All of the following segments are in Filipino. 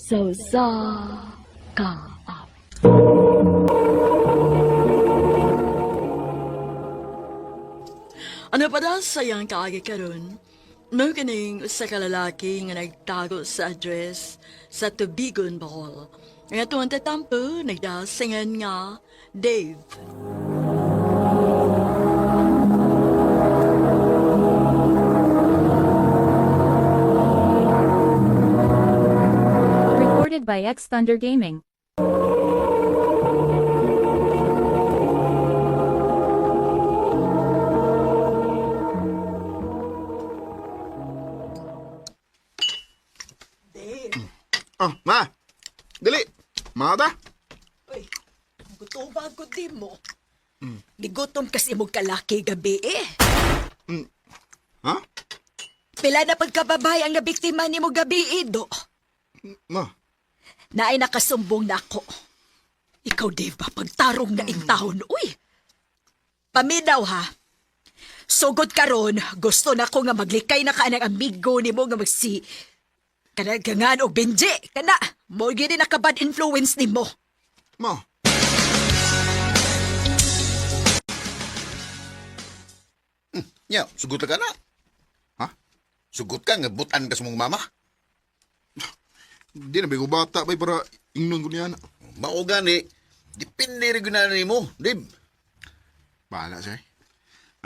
sa ka. Ano pa daw sayang kaagi karon? Mo kining usa ka lalaki nga nagtago sa address sa Tubigon, Bohol. Nga tuwang tatampo, nagdasingan nga Dave. Recorded by X Thunder Gaming. Dave, Oh, ma! Dali! Mata? uy, gutuban ko di mo. Gigutom kasi mo kalaki gabi eh. Ha? Pila na pagkababay ang nabiktima ni mo gabi do. Ma, Naay nakasumbong na ako. Ikaw, Dave, ba? Pagtarong na intahon, uy. Paminaw, ha? Sugod karon, gusto na ko nga maglikay na ka ng amigo ni mo nga magsi... Kanagangan o Benji, kana. Mo gini nakabad influence ni mo. ma. Nya, sugot ka na. Ha? Sugot ka nga butan ka sa mong mama. Di na ba ko bata ba para ingnon ko niya na. Mao gani, dipindi rin ginana mo, Dib. Bahala siya.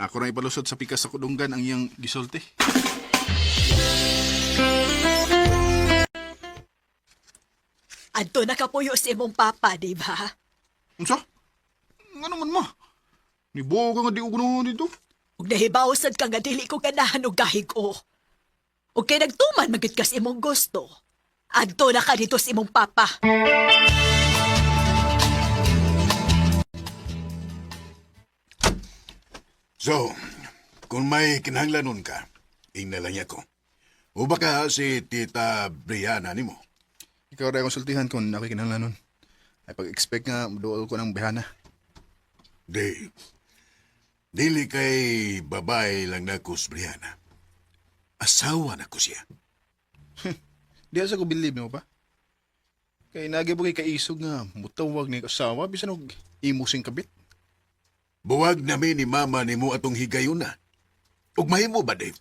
Ako na ipalusot sa pikas sa kudunggan ang iyang gisulti. Adto nakapuyo si imong papa, di ba? Unsa? Nga naman ma. Nibuo ka nga di ko gunahan dito. Ug nahibawsad ka nga dili ko ganahan og gahig o. Ug kay nagtuman magid ka sa imong gusto. Adto na ka dito sa imong papa. So, kung may kinahanglanon ka, ingnalan niya ko. O baka si Tita Brianna ni mo. Ikaw rin konsultihan kung ako'y kinahanglan nun. Ay pag-expect nga dool ko ng bihana. Dave, dili kay babae lang na ko si Brianna. Asawa na ko siya. Di sa ko believe mo pa. Kay nagibog kay kaisog nga mutawag ni kasawa bisan og imo sing kabit. Buwag namin ni mama ni mo atong higayon na. Ug mahimo ba, Dave?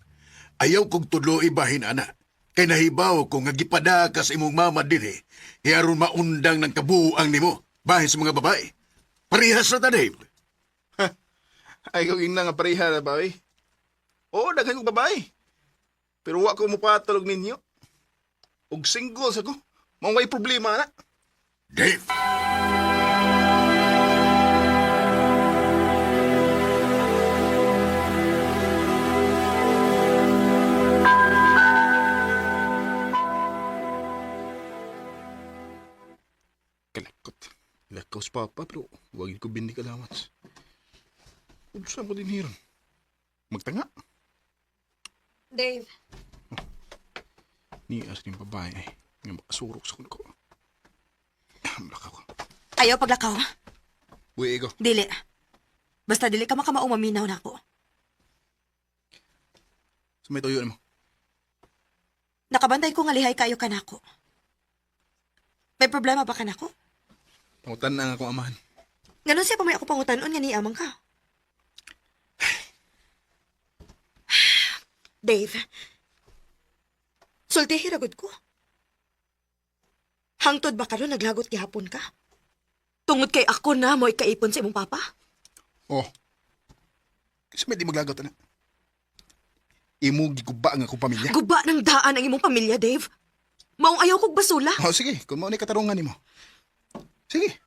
Ayaw kong tulo ibahin, ana. Kay nahibaw kung nagipada ka sa imong mama diri, aron maundang ng kabuuang nimo bahin sa mga babae. Parihas na ta, Dave. Ay kung ina nga pareha na ba eh. Oo, daghan kong babae. Pero wa ko mupatulog ninyo. Og single sa ko. Mao may problema na. Dave! Kalakot. Lakaw sa papa pero wagin ko bindi kalawats. Saan ko din hiron? Magtanga. Dave, Ni as din babae eh. Nga makasurok sa kuno ko. Malakaw ko. Ayaw paglakaw. Uy, ego. Dili. Basta dili ka makamaminaw na ako. Sa may tuyo mo. Nakabantay ko nga lihay kayo ka na ako. May problema ba ka na ako? Pangutan na nga akong amahan. Ganon siya pa may ako pangutanon nga ni amang ka. Dave, sulti hiragod ko. Hangtod ba karon naglagot gihapon ka? Tungod kay ako na mo ikaipon sa imong papa? Oh. Kasi may di maglagaw na. Imo giguba ang akong pamilya. Guba ng daan ang imong pamilya, Dave. Maong ayaw kog basula. Oh, sige. Kung mo ni katarungan nimo. Sige.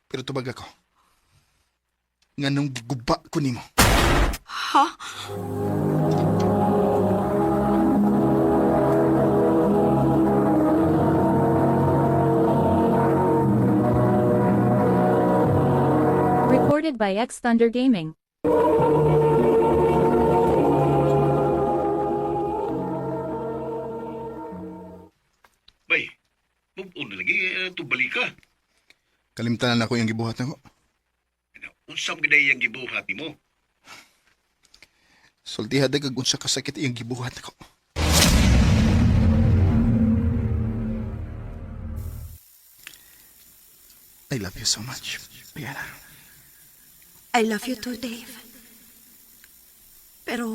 Pero tubag ako. Nga nung giguba ko nimo. Ha? Recorded by X Thunder Gaming. Bay, move-on na lagi, tubali ka. Kalimtanan ako yung gibuhat nako. Unsam gina yung gibuhat mo? Sultiha da kag unsa kasakit yung gibuhat nako. love you so much, Brianna. I love you too, Dave. Pero,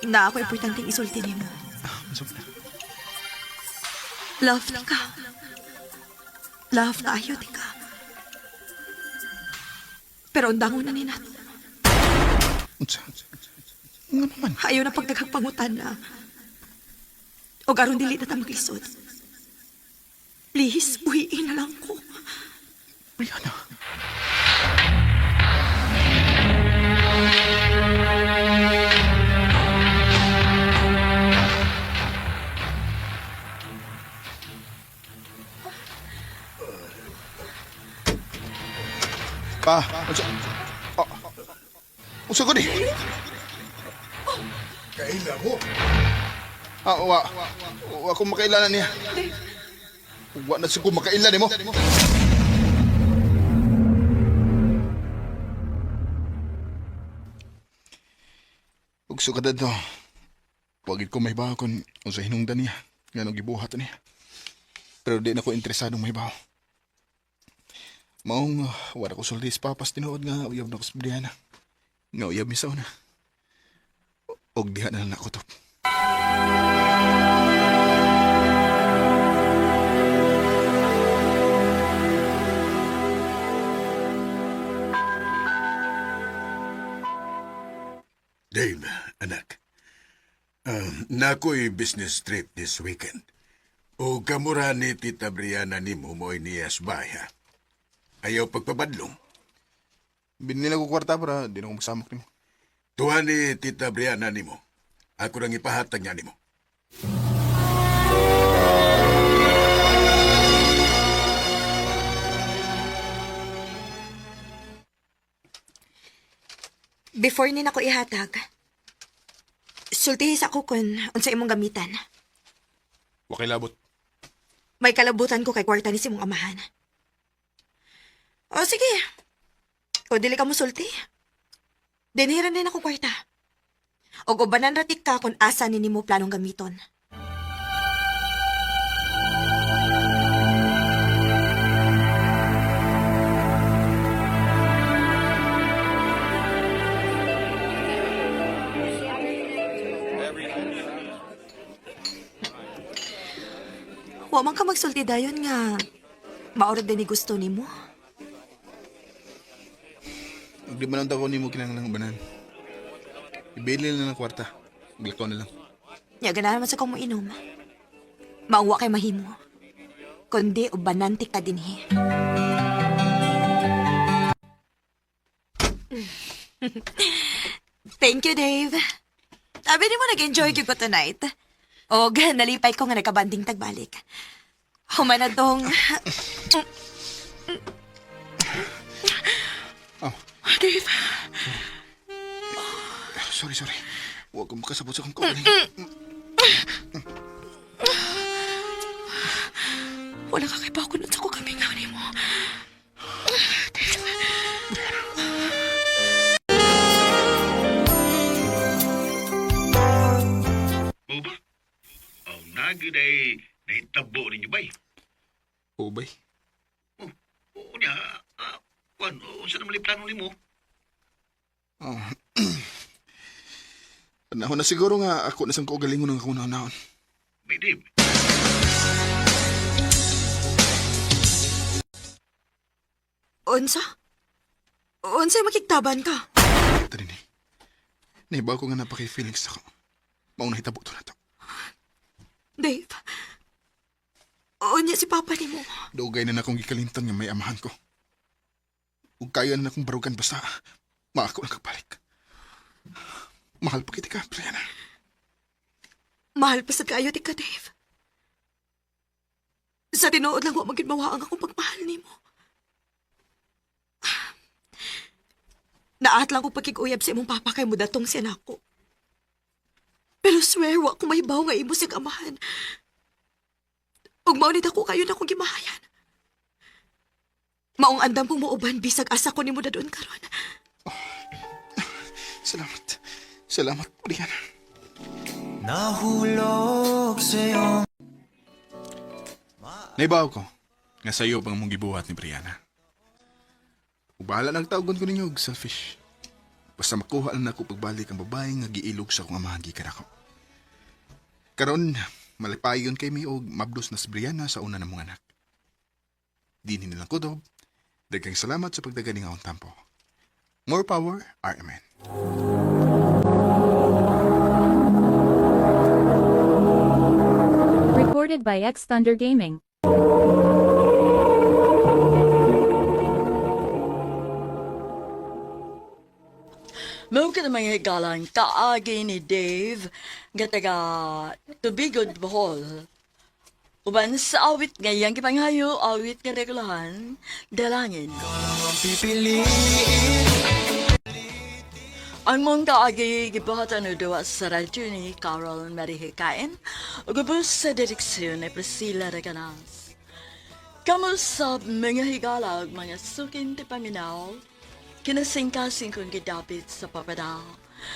na ako importanteng isulti nimo. Love ni ka. Love na ayaw di ka. Pero undangon na ni nato. Nga naman. Ayaw na pagdagagpangutan na. O garon dili na ta maglisod. Please, buhiin na lang ko. Brianna. Pa, unsa ko di? Kaila mo. Wa ko makailanan niya. Wa na siguro makailan mo. Ug sukadad to. Wagid ko may baho kung unsa hinungdan niya. Nga gibuhat niya. Pero di na ko interesadong may baho. Maong wala ko sulti sa papas tinuod nga uyab na ko sa Brianna. Nga uyab misaw na. Og diha na lang ako to. Dave, anak. Nako'y business trip this weekend. O kamura ni Tita Brianna ni mo mo'y niyas baya. Ayaw pagpabadlong. Binili ko kwarta para di na ko magsamok nimo. Tuwa ni Tita Brianna ni mo. Ako nang ipahatag niya ni mo. Before ni nako ihatag, sultihis ako kung unsa imong gamitan. Wa kay labot. May kalabutan ko kay kwarta ni si mong amahan. O sige, o dili ka mo sulti. Dinihiran din ako kwarta. O ubanan ratik ka kung asa ni mo planong gamiton. Wa man ka magsulti dayon nga maorad din ni gusto nimo. Ug di man ang tako nimo kinahanglan banan. Ibili na ng kwarta. Glakaw na lang. Nya ganahan man sa kong inom. Mauwa kay mahimo. Kundi ubananti ka dinhi. Thank you, Dave. Sabi ni mo nag-enjoy ko tonight. O, nalipay ko nga nagkabanding tagbalik. Humanadong... Oh, Dave, sorry. Huwag ko makasabot sa kong kaugaling. wala ka kay pakunod sa ko kami nga ni mo. O ba? Nagi day tabo ninyo bay. Oo, bay. Oo niya. Unsa naman yung plano nimo? Panahon na siguro nga ako na sang kaugalingon ng akong naon. May Dave. Unsa? Unsa'y makiktaban ka? Tari ni. Nahibaw ko nga napaki-feelings ako. Maong nahitabo to na to. Dave, unya si Papa ni mo. Dugay na akong gikalimtan nga may amahan ko. Ug kaya na akong barugan basta maako na kagbalik. Mahal pa kita ka, Brianna. Mahal pa sa kayo di ka, Dave. Sa tinuod lang ko magigmawa ang akong pagmahal ni mo. Naat lang ko pagkikuyab sa imong papa kay mudatong siya nako. Pero swear, wa ko mahibaw nga imo siyang amahan. Ug maunit ako kayo na akong gimahayan. Maong andam pong muuban bisag asa ko ni mo dadun karon. Salamat, Brianna. Nahulog sa'yo. Nahibaw ko. nga sayo pang mong gibuhat ni Brianna. Ubahala ng tawgon ko ninyo, og selfish. Basta makuha lang ako pagbalik ang babae nga giilog sa akong amahan gikan ako. Karon, malipayon kay mi og mabdos na si Brianna sa una ng mga anak. Dini nilang kudob, daghang salamat sa pagdagani nga akong tampo. More power, RMN. Recorded by X Thunder Gaming. Mao ka na mga higalan, kaagi ni Dave, nga taga Tubigod, Bohol. Uban sa awit ngayang kipanghayo, awit nga regulahan, dalangin. Ang mong kaagi, gibuhatan na dawa sa radyo ni Carol Marihikain, o gabos sa direksyon ni Priscilla Reganas. Kamu sa mga higala, mga sukin ti paminaw, kinasingkasing kong gidapit sa papadaw.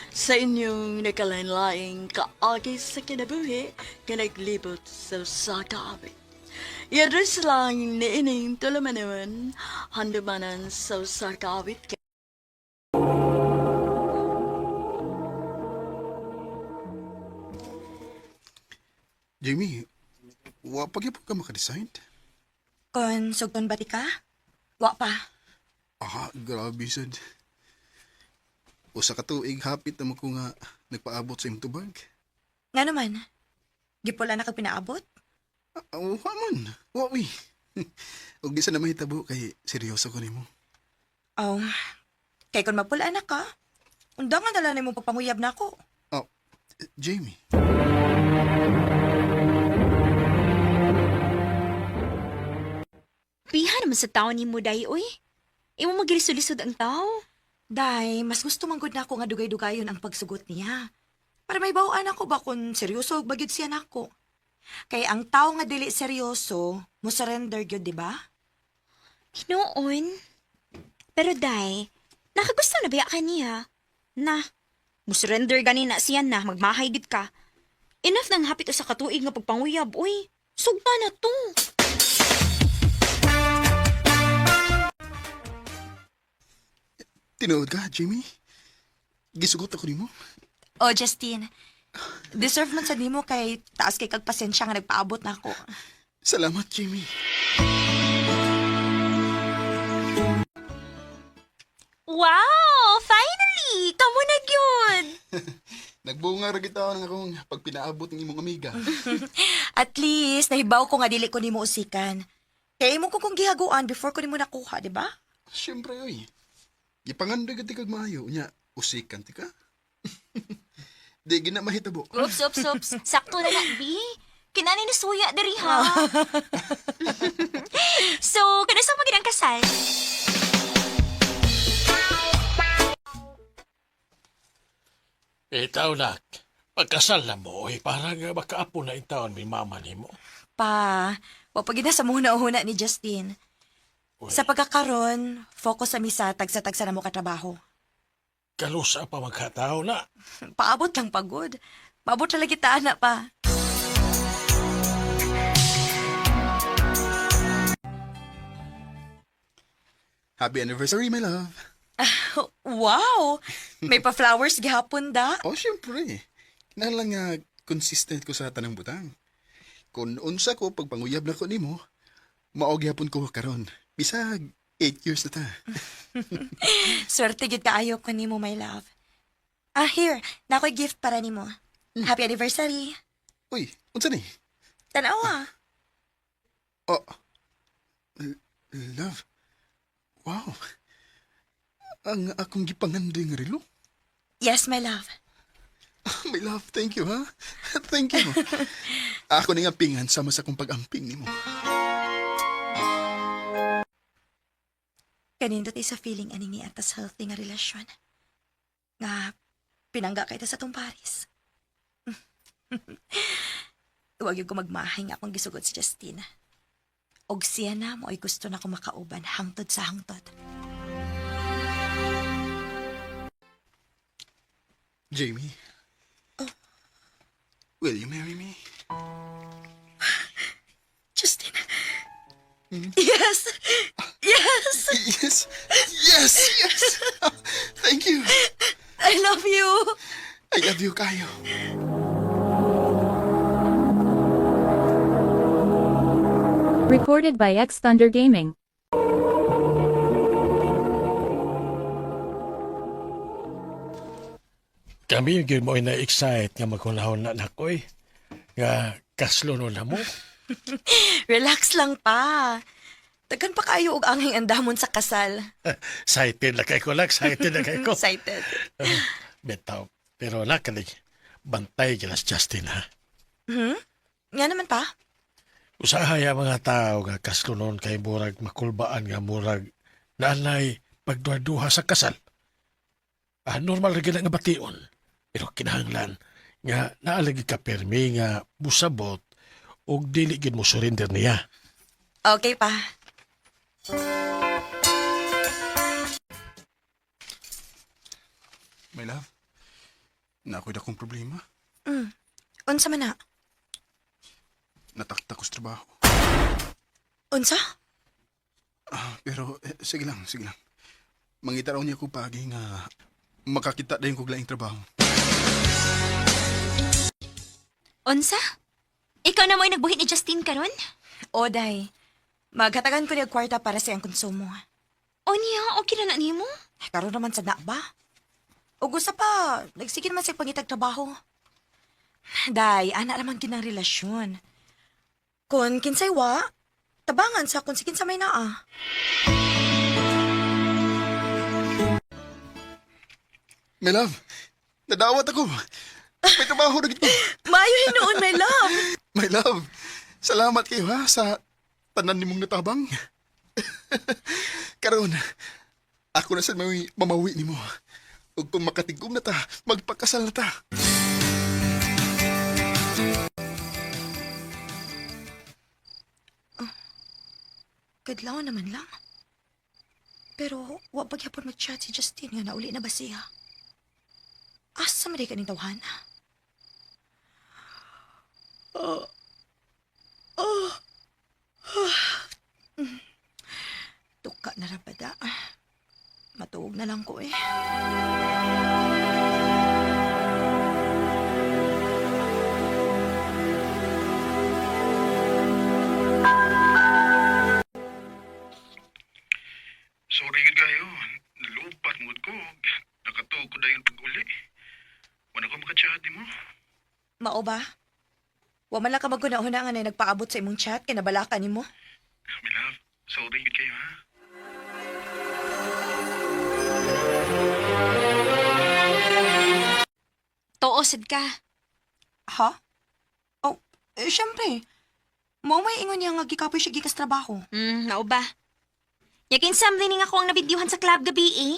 Sa inyong nakalanlaing kaagi sa kinabuhi, kinaglibot sa sakawit. I-address lang ni ining tulumanuan, handumanan sa sakawit. Jamie, wa pa gyud ka makadesign? Kon sugton ba ti ka? Wa pa. Grabe sad. Usa ka tuig hapit na mo ko nga nagpaabot sa imong tubag. Nga naman, gipula na kag pinaabot? Wa man. Wa wi. Og di sa na mahitabo kay seryoso ko nimo. Oh, kay kon mapula na ka, undangan na lang nimo papanguyab na ako. Oh, Jamie. Piha naman sa tao ni mo, day, oy. Imo magilisod-lisod ang tao. Day, mas gusto manggod na ako nga dugay-dugayon ang pagsugot niya. Para may bawaan ako ba kung seryoso og bagyod siya nako. Kay ang tao nga dili seryoso, mo surrender gyud, di ba? Hinoon. Pero day, nakagusto na ba ka niya? Na, musurrender gani na siya na, magmahay gid ka. Enough nang hapit sa katuig nga pagpanguyab, oy. Sugpa na to. Tinuod ka, Jamie? Gisugot ako nimo. Oh, Justine, deserve man sa nimo kay taas kay kag pasensya nga nagpaabot na ako. Salamat, Jamie. Wow! Finally! Kamo na gyud! Nagbunga ra kita ng akong pagpinaabot ng imong amiga. At least, nahibaw ko nga dili ko nimo usikan. Kaya imo ko kong gihaguan before ko nimo nakuha, di ba? Siyempre, oy. Gipangandoy ka kag maayo. Nya, usikan ti ka. Di gina mahitabo. Oops, oops, oops. Sakto na na, B. Kinani ni suya diri ha. So, kanasa maging ang kasal? Itaw nak, pagkasal na mo, parang makaapo na itaon may mama ni mo. Pa, wapagina sa muna-una ni Justine. Uy, Sa pagkakaron, focus sa misa, tagsa-tagsa na mo katrabaho. kalusa pa magkatao na. Paabot lang pagod. Paabot na lagi taan na pa. Happy anniversary, my love. Wow! May pa-flowers gihapon da. Oh, siyempre. Kinahanglan nga consistent ko sa tanang butang. Kung unsa ko pagpanguyab na ko nimo, maog gyapon ko karon. Bisag 8 years na ta. Swerte gid kaayo ko nimo, my love. Ah, here. Nakoy gift para nimo. Happy anniversary. Uy, unsa ni? Tanawa. Oh. Love. Wow. Ang akong gipangandoy nga relo. Yes, my love. My love, thank you, ha? Thank you. Ako ni nga pingan sama sa kong pag-amping nimo. Kanindot sa feeling aning ni atas healthy nga relasyon. Nga, pinangga kay ta sa tong Paris. Huwag yung ko magmahay nga akong gisugot si Justine. Og siya na mo ay gusto na ko makauban hangtod sa hangtod. Jamie. Will you marry me? Justine, Yes! Yes! Yes! Yes! Yes! Thank you! I love you! I love you kayo. Recorded by X Thunder Gaming. Kami yung mo na-excite nga maghunahon na nakoy. Nga kaslo no na mo. Relax lang pa. Tagan pa kayo og anging andamon sa kasal. Excited na kay ko lang. Excited na kay ko. Excited. Betaw. Pero nakalig. Bantay kilas Justin ha. Nga naman pa. Usahay ang mga tao nga kaslo noon kay murag makulbaan nga murag nanay pagduha-duha sa kasal. Normal rin nga bation. Pero kinahanglan nga naalagi ka permi nga busabot o dili gid mo surrender niya. Okay pa. My love, nakoy na kong problema. Unsa man na? Natakta ko sa trabaho. Unsa? Pero, sige lang, sige lang. Mangita raw niya ko pagi nga makakita dayon kog laing trabaho. Unsa? Ikaw na mo yung nagbuhit ni Justin karon? Oday. Maghatagan ko niya kwarta para sa iyang konsumo. O niya, okay na na nimo? Karon naman sa na ba? O gusto pa, nagsige naman sa pangitag trabaho. Day, ana naman kinang relasyon. Kung kinsay wa, tabangan sa kung si kinsa may naa. My love, nadawat ako. May trabaho na gito. Maayo hinuon, my love. My love, salamat kayo ha sa tanan nimong natabang. Karon, ako na sa mamawi nimo. Ug kung makatigom na ta, magpakasal na ta. Kadlaw naman lang. Pero, wa pagyapon mag-chat si Justin nga nauli na ba siya? Asa man di ka ning tawhana? Tuka na ra bada. Matuog na lang ko eh. Sorry gid kayo. Nalupat mo ko. Nakatuog ko dayon pag-uli. Wala ko makachat nimo. Mao ba? Wa man lang ka magkunahuna nga na nagpaabot sa imong chat kay nabalakan nimo. My love, sorry gid kayo ha. Tuosad ka. Ha? Oh, syempre. Mao may ingon niya nga gikapoy siya gikas trabaho. Nao ba? Yakin something nga ako ang nabidyuhan sa club gabi eh.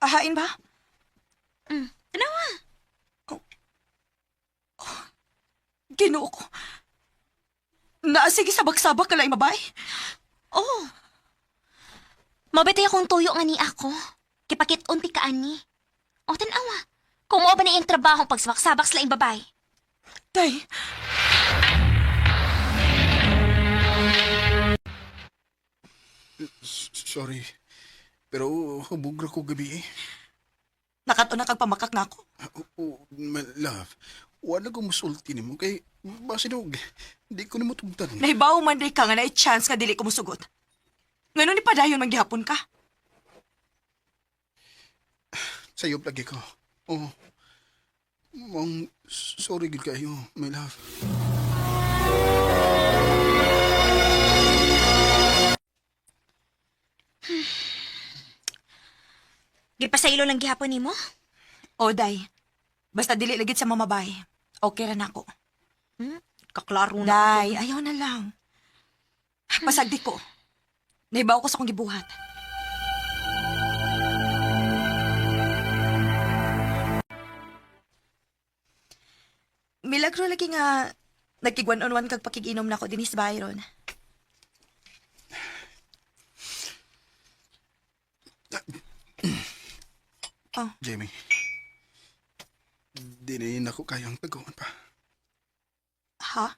Ahain ba? Tanawa. Ginoo ko. Naasige sabak-sabak ka lang mabay. Oh. Mabitay akong tuyo nga ni ako. Kipakit unti ka ani. O tanawa. Kung mo ba na iyang trabaho pagsabak-sabak sa laing babay? Day, Sorry. Pero hubog ra ko gabi eh. nakato na kag pamakak na ako. My love, wala ko musulti nimo kay basinog. Di ko nimo tugtan. Nahibaw man day ka nga na chance nga dili ko musugot. Ngano ni padayon man gihapon ka? Sayop lagi ko. Oh. Sorry gid kayo, my love. Gipasaylo lang gihapon nimo? O day, basta dili lagit sa mamabay. Okay ra nako. Kaklaro na. Day, ayaw na lang. Pasagdi ko. Nahibaw ko sa kong gibuhat. Milagro lagi nga nagkigwan-on-one kag pakiginom na ko dinis Byron. Jamie. Di na ako kayang taguan pa. Ha?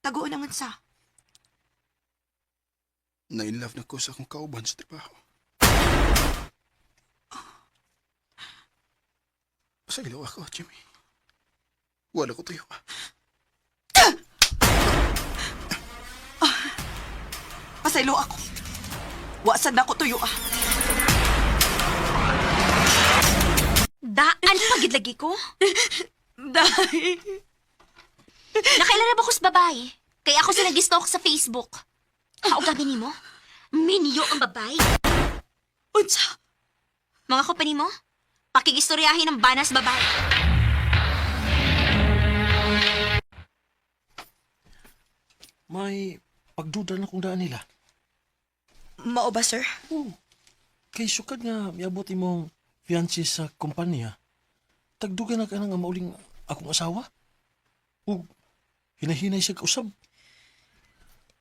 taguon naman sa. Na-inlove na ko sa akong kauban sa trabaho. Pasaylo ako, Jimmy. Wala ko tuyo. Pasaylo ako. Wasan na ko tuyo ah. Daan pagid lagi ko. Day. Nakailan na ba ko sa babae? Kaya ako sila gistalk sa Facebook. Kaugabi ni mo? Minyo ang babae. Unsa? Mga kompany mo? Pakigistoryahin ng banas babae. May pagduda na kung daan nila. Mao ba, sir? Kay sukad nga miabot imong fiancé sa kumpanya. Tagduga na ka na nga mauling akong asawa. O hinahinay siya kausab.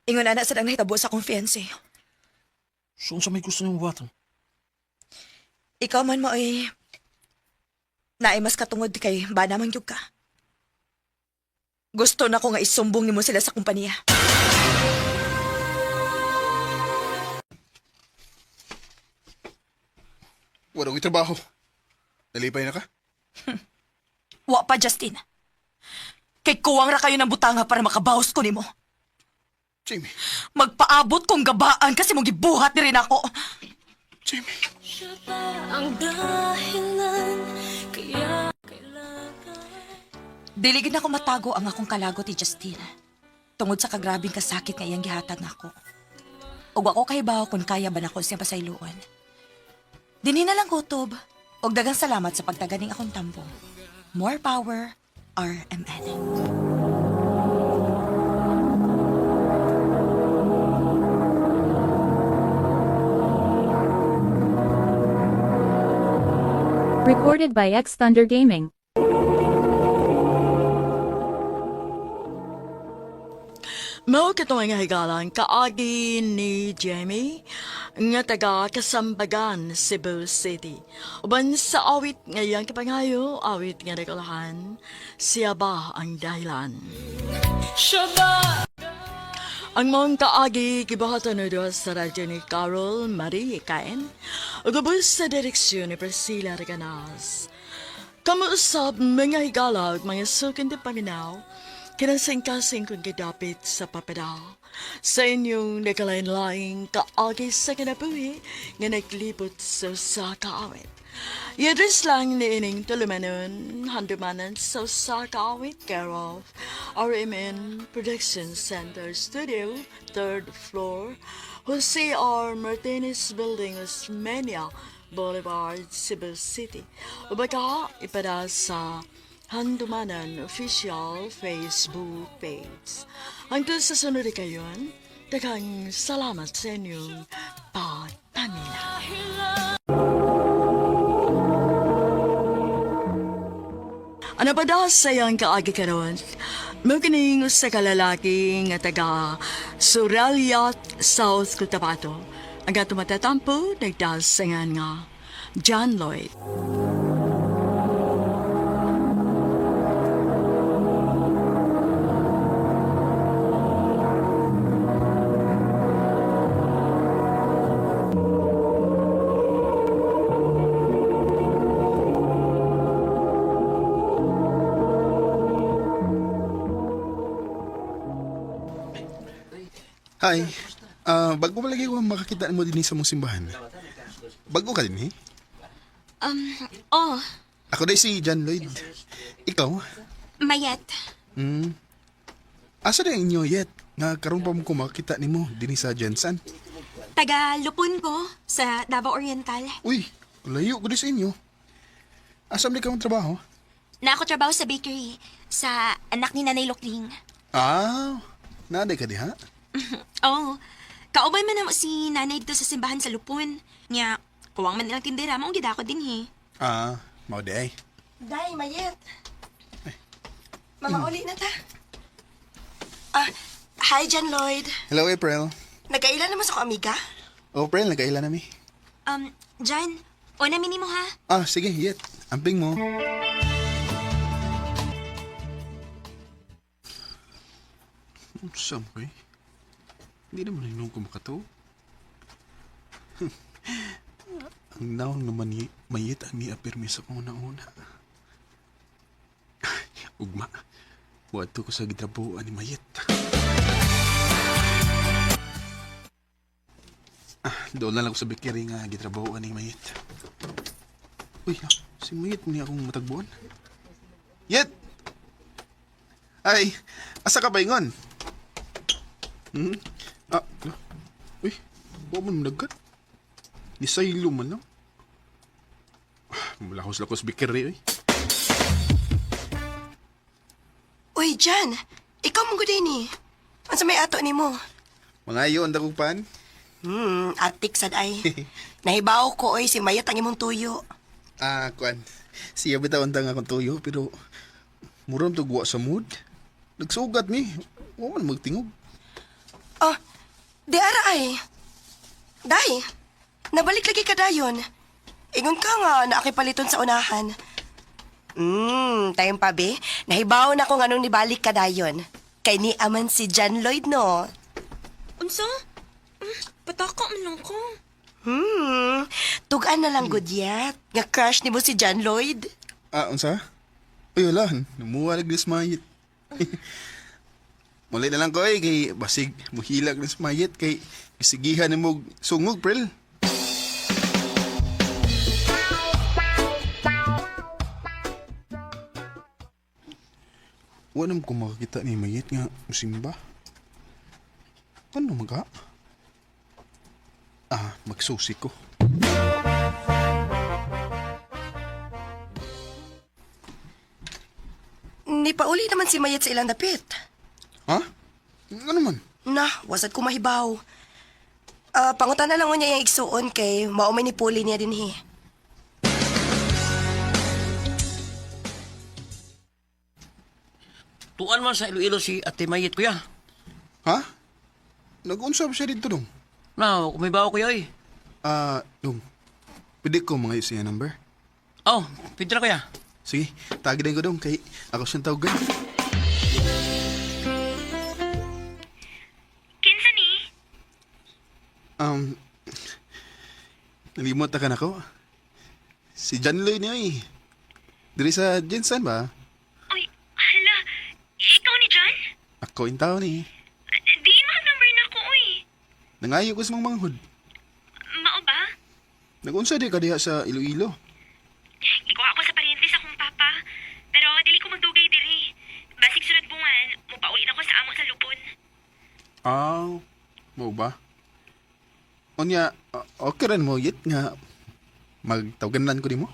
Ingon ana sa dang nahitabo sa akong fiancé. So unsa may gusto niyong buhaton? Ikaw man mo ay naay mas katungod kay ba naman gyud ka. Gusto na ko nga isumbong nimo sila sa kumpanya. Wala ko'y trabaho. Nalipay na ka? Wa pa, Justin. Kay kuwang ra kayo ng butanga para makabawas ko nimo. Jamie. Magpaabot kong gabaan kasi mong gibuhat ni rin ako. Jamie. Diligid na ko matago ang akong kalagot ni Justin. Tungod sa kagrabing kasakit nga iyang gihatag nako. Ug ako kahibaw kung kaya ba nako siya pasayloon. Dinhi na lang kutob. Og dagang salamat sa pagtaganing akong tambong. More power, RMN. Recorded by X Thunder Gaming. Mao katong nga higalan kaagi ni Jamie nga taga Kasambagan, Cebu City. Uban sa awit ngayang kapangayo, awit nga nagalahan, siya ba ang dahilan? Ang mong kaagi gibahatan na sa radyo ni Carol Marie Cain, ugabos sa direksyon ni Priscilla Reganas. Kamuusap mga higalag, mga sukin di paminaw, kinasing-kasing kung kidapit sa papadal. Sa inyong nakalain-laing kaagi sa kinabuhi nga naglibot sa kaawit. Yadres lang ni ining tulumanon, handumanan sa kaawit care of RMN Production Center Studio, 3rd floor, Jose R. Martinez Building, Osmeña Boulevard, Cebu City. Ubaka ipada sa Handumanan Official Facebook page. Hangtod sa sunod kayon, daghang salamat sa inyong pagpamina. Ano pa daw sa iyang kaagi karon? Magkining sa kalalaki nga taga Suralyat, South Cotabato. Ang tumatatampo, nagdasangan nga John Lloyd. Hi. Bago pa lagi ko makakita mo din sa mong simbahan. Bago ka din, eh? Oh, Ako day si John Lloyd. Ikaw? Mayet. Asa na inyo yet? Nga karon pa mo ko makakita ni mo din sa Jensen. Taga Lupon ko sa Davao Oriental. Uy, layo ko din sa inyo. Asam di ka mong trabaho? Na ako trabaho sa bakery sa anak ni Nanay Lokling. Naday ka di ha? Oh, kaubay man na si Nanay dito sa simbahan sa Lupon. Nya, kuwang man nilang tindera mo ang gidako din he. Mao di ay. Day, Mayet. Mama, uli na ta. Hi, John Lloyd. Hello, April. Nagkailan naman sa ko, amiga? April, nagkailan nami. Jan, o namin mo ha? Sige, yet. Amping mo. Sam ko eh. Hindi naman hinong ko makato. Ang naong naman ni mayit ang niapirmi sa una-una. Ugma, wato ko sa gitrabuan ni mayit. Doon na lang ko sa bikiri nga gitrabuan ni mayit. Uy, si mayit mo niya akong matagbuan. Yet! Ay, asa ka ba ingon? Uy, huwag mo nagkat. Nisaylo man lang. Malakos-lakos bikiri, eh. Uy, Jan, ikaw mong guday ni. Ano sa may ato ni mo? Mga iyon, dakupan. Atik sad ay. Nahibaw ko, oy, si Mayat ang imong tuyo. Kuan. Siya bitawan tang akong tuyo, pero muram to guwa sa mood. Nagsugat mi. Huwag man magtingog. Oh, di ara ay. Day, nabalik lagi ka dayon. Ingon ka nga na akipaliton sa unahan. Tayong pabi, nahibaw na kung anong nibalik ka dayon. Kay ni aman si John Lloyd, no? Unsa? Pataka man lang ko. Tugaan na lang gudyat. Nga crush ni mo si John Lloyd. Unsa? Ay, wala. Namuwalag na smayit. Mulay na lang ko eh, kay basig muhilag na smayit, kay isigihan na mo sungog, prel. Wanam ko makakita ni mayit nga musimba. Ano maga? Magsusi ko. Ni pauli naman si Mayat sa ilang dapit. Ha? Ano man? Na, wasad ko mahibaw. Pangutan na lang niya yung igsuon kay maumay ni Puli niya din he. Tuan man sa Iloilo si Ate Mayit, kuya. Ha? Nag-unsab siya dito dong. Na, kumibaw kuya eh. Dong. Pwede ko mga siya number? Oh, pwede na kuya. Sige, tagin ko dong kay ako siyang tawagan. Kinsa ni? Nalimot na ka na ko. Si John Lloyd niya eh. Diri sa Jensen ba? Uy, hala. Ikaw ni John? Ako yung tao ni. Di number na ko, uy. Nangayo ko sa mga manghod. Mao ba? Nag-unsa di ka diha sa Iloilo. Gikuha ako sa paryente sa akong papa. Pero dili ko magdugay diri. Basig sunod bungan, mupauli na ko sa amo sa lupon. Mo ba? Onya, okay rin mo yit nga magtawagan ko ni mo.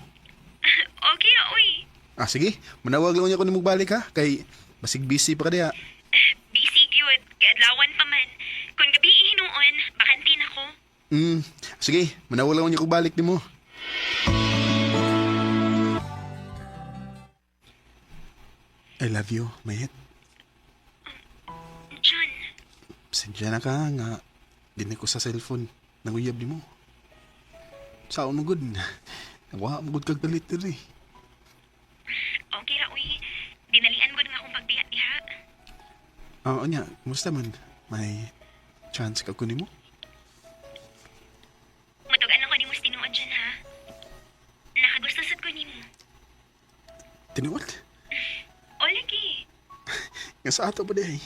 Okay, uy. Sige, manawag lang niya ko ni mo balik ha, kay basig busy pa ka diha. Busy gyud, kay adlawan pa man. Kung gabi hinuon, bakantin ako. Sige, manawag lang niya ko balik ni mo. I love you, Mayet. John, Pasensya na ka nga. Dinig ko sa cellphone. Nanguyab ni mo. Saan mo good? Nagwa mo good kag galit eh. okay ra, uy. Dinalian ko nga akong pagbiya diha. Anya, kumusta man? May chance ka kunin mo? Matugan lang ko ni mo tinuod dyan, ha? Nakagusto sad ko ni mo. Tinuot? O, lagi. Nga sa ato ba di?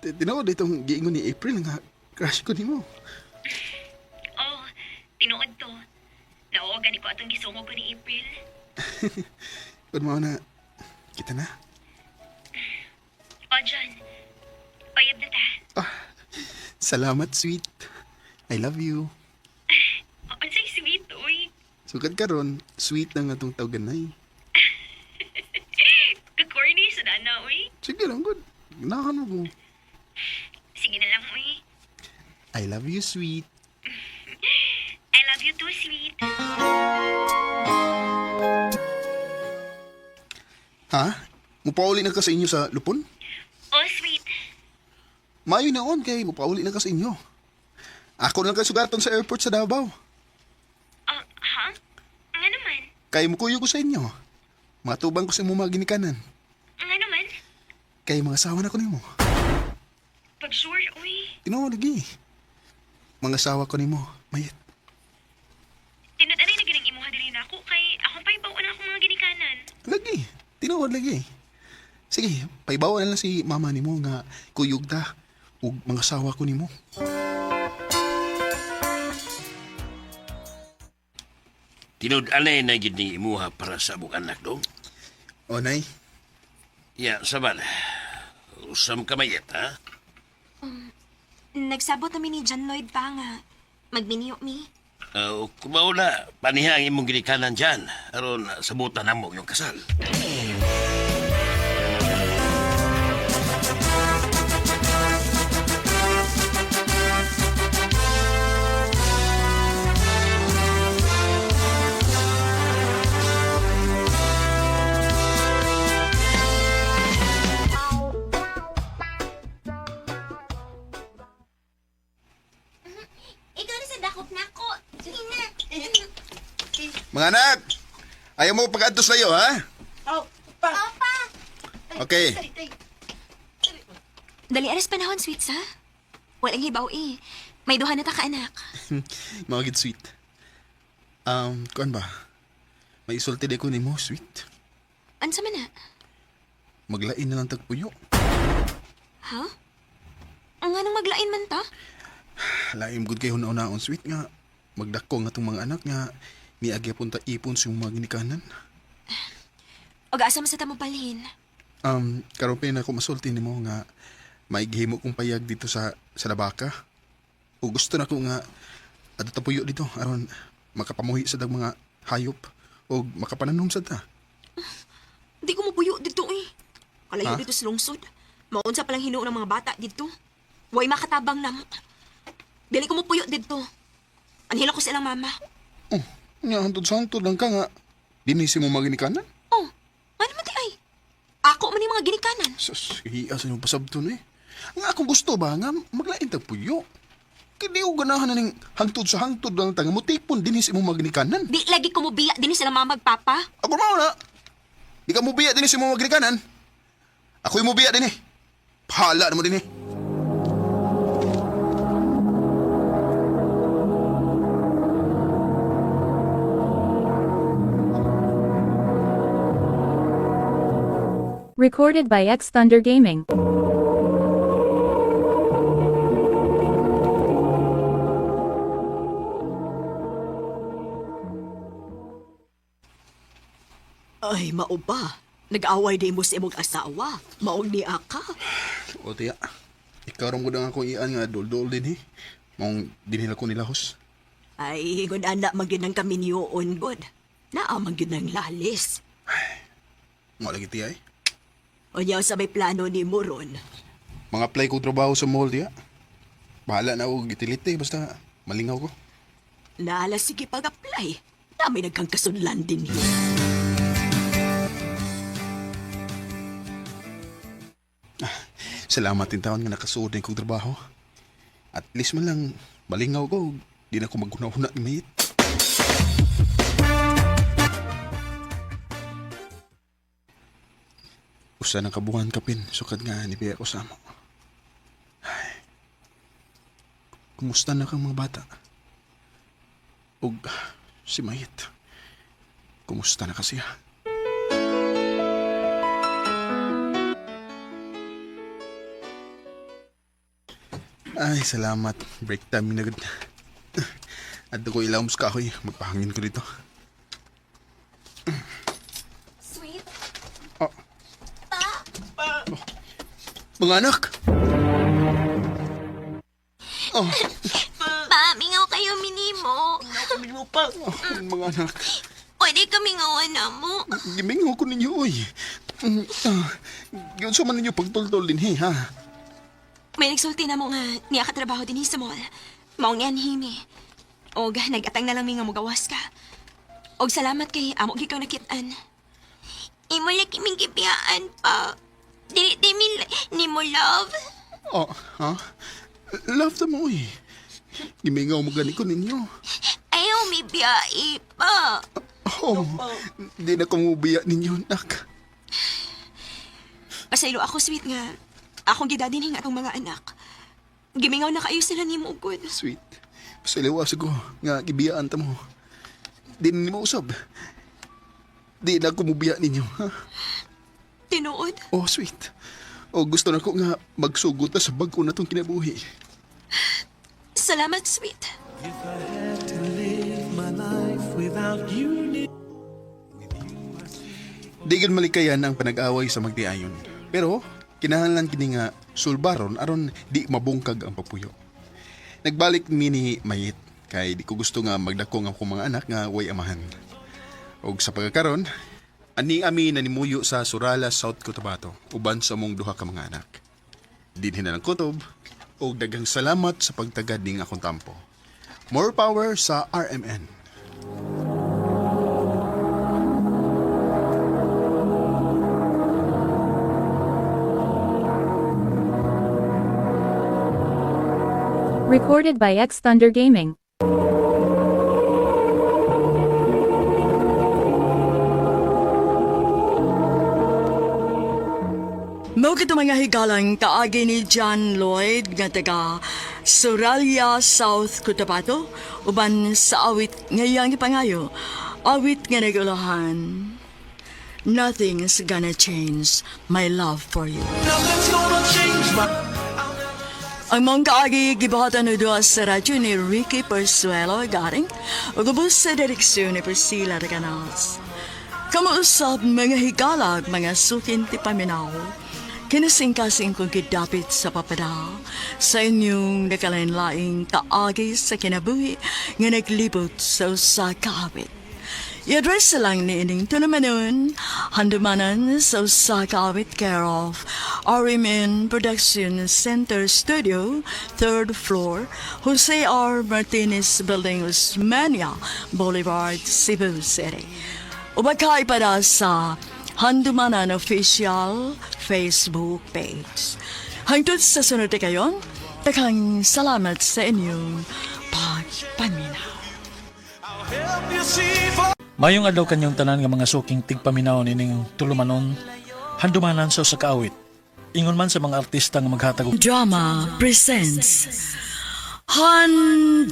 Tinuot itong giingon ni April nga crush ko ni mo. Oh, tinuod to. Naogan ko atong gisungog ko ni April. Kung mo na, kita na. O, John. Payab na ta. Salamat, sweet. I love you. O, unsay sweet, uy. Sugad ka ron, sweet na nga itong tawagan na eh. Kakorny sa dana, uy. Sige lang, good. Ganahan mo ko. Sige na lang, uy. I love you, sweet. I love you too, sweet. Ha? Mupauli na ka sa inyo sa lupon? Oh, sweet. Mayo na on kay mupauli na ka sa inyo. Ako na kasugarton sa airport sa Davao. Ha? Nga naman. Kay mukuyo ko sa inyo. Matubang ko sa mga ginikanan. Nga naman. Kay mga asawa na ko nimo. Sure, uy. Tinuod lagi. Mga asawa ko nimo, mayit. Tinad-anay na ginang imuha diri na ako kay akong paibaw na akong mga ginikanan. Lagi. Tinuod lagi. Sige, paibawa na lang si mama nimo nga kuyog ta ug mga asawa ko nimo. Tinud-anay na gid ni imuha para sa among anak dong. O, nay. Ya, saban. Usam ka mayet, ha? Nagsabot kami ni John Lloyd pa nga. Magbiniyo mi. Kumaw na, paniha ang imong ginikanan dyan. Aron, sabutan na mo yung kasal. Ikaw na sa dakop na ako. Sige na. Mga anak! Ayaw mo pag-adtos layo, ha? Opa. Okay. Dali aras panahon, sweets, ha? Walang hibaw eh. May duha na ta ka anak. Mga gid sweet. Kuan ba? May isulti ko nimo, sweet. Ansa man na? Maglain na lang tagpuyo. Ha? Ang anong maglain man ta? Laim gud kay hunaon sweet nga magdako nga tong mga anak nga niagya punta ipon sa mga ginikanan. O gaasa sa tamo palhin? Karon pa na ako masulti nimo nga maigihimo kong payag dito sa labaka. O gusto na ko nga ato tapuyo dito aron makapamuhi sa dag mga hayop o makapananom sa ta. Di ko mapuyo dito eh. Kalayo Ha? dito sa lungsod. Maunsa palang hinuon ng mga bata dito. Way makatabang namo. Dili ko mapuyo dito. Anhila ko sa ilang mama. Oh, nga hantod-santod lang ka nga dinisi mo mga ginikanan. Oh, ano man di ay? Ako man yung mga ginikanan. Sus, hiya sa inyong pasabton eh. Nga akong gusto ba nga maglain tagpuyo. Kaya ko ganahan na ning hangtod sa hangtod lang tanga mo tipon dinisi mo mga ginikanan. Di lagi ko mubiya din sila mama magpapa. Ako mao na. Di ka mubiya dinisi mo mga ginikanan. Ako'y mubiya din eh. Pahala na mo din eh. Recorded by X Thunder Gaming. Ay, mao ba? Nag-away din mo sa imong asawa. Maong ni Aka. O tiya, ikaw rin ko na akong iyan nga dol-dol din eh. Maong dinila ko nilahos. Ay, ngun anak magyud ng kami niyoon, God. Naamang yun ng lalis. Nga lagi tiya eh. O niya sa may plano ni Moron. Mga apply ko trabaho sa mall tiya. Bahala na ako gitilite basta malingaw ko. Naala sige pag-apply. Dami nagkang kasunlan din niya. Salamat din taon nga nakasuod na kong trabaho. At least man lang malingaw ko. Di na ako maghuna-huna ni Mayit. Usa ng kabuhan kapin, sukad nga ni Pia ko sa amo. Ay. Kumusta na kang mga bata? Ug si Mayit. Kumusta na kasi ha? Ay, salamat. Break time na agad. At ko ilawom sa kahoy. Magpahangin ko dito. Sweet. Oh. Mga anak! Oh, Pa, mingaw kayo minimo. mga anak. Pwede kami ngawan na mo. Gimingaw ko ninyo, oy. Yun sa man ninyo pagtultol din, ha? May nagsulti na mo nga niya katrabaho din sa mall. Maong yan himi. Og nagatang na lang mi nga mugawas ka. Og salamat kay amo gikaw nakitaan. Imo laki ming gibiyaan pa. Dili ni mo love. Oh, ha? Love na mo, oy. Gimingaw mo gani ko ninyo. Ayaw mi biyai pa. Oh, di na kumubiya ninyo, nak. Pasaylo ako sweet nga. Akong gidadining atong mga anak. Gimingaw na kayo sila ni mo, good. Sweet. Pasaliwas ko nga gibiyaan ta mo. Di na mo usab. Di na ko mubiya ninyo, ha? Tinuod. Oh, sweet. O gusto na ko nga magsugod ta sa bag-o na tong kinabuhi. Salamat, sweet. Di gid malikayan ang panag-away sa magtiayon. Pero kinahanglan kini nga sulbaron aron di mabungkag ang papuyo. Nagbalik mi ni Mayit kay di ko gusto nga magdako ang akong mga anak nga way amahan. Og sa pagkakaron, ani ami nanimuyo sa Surala, South Cotabato, uban sa mong duha ka mga anak. Dinhi na ng kutob og daghang salamat sa pagtagad ning akong tampo. More power sa RMN. Recorded by X Thunder Gaming. Mao kito mga higalang kaagi ni John Lloyd nga taga Suralia, South Cotabato, uban sa awit ngayang ipangayo, awit nga nagulahan. Nothing's gonna change my love for you. Ang mong kaagi gibahatan no doa sa radyo ni Ricky Persuelo garing o gubos sa direksyon ni Priscilla Reganas. Kamuusap mga higalag, mga sukin ti paminaw. Kinasing-kasing kong kidapit sa papada sa inyong nakalain-laing kaagi sa kinabuhi nga naglibot sa usa kaawit. I-address lang ni ining tunamanon, handumanan sa usa kaawit care of RMN Production Center Studio, 3rd floor, Jose R. Martinez Building, Usmania Boulevard, Cebu City. Ubagkay para sa Handumanan Official Facebook page. Hangtod sa sunod na kayon, takang salamat sa inyong pagpaminaw. Mayong adlaw kanyang tanan nga mga suking tigpaminaw nining tulumanon, handumanan sa usa ka awit. Ingon man sa mga artista nga maghatag og Drama presents Handumanan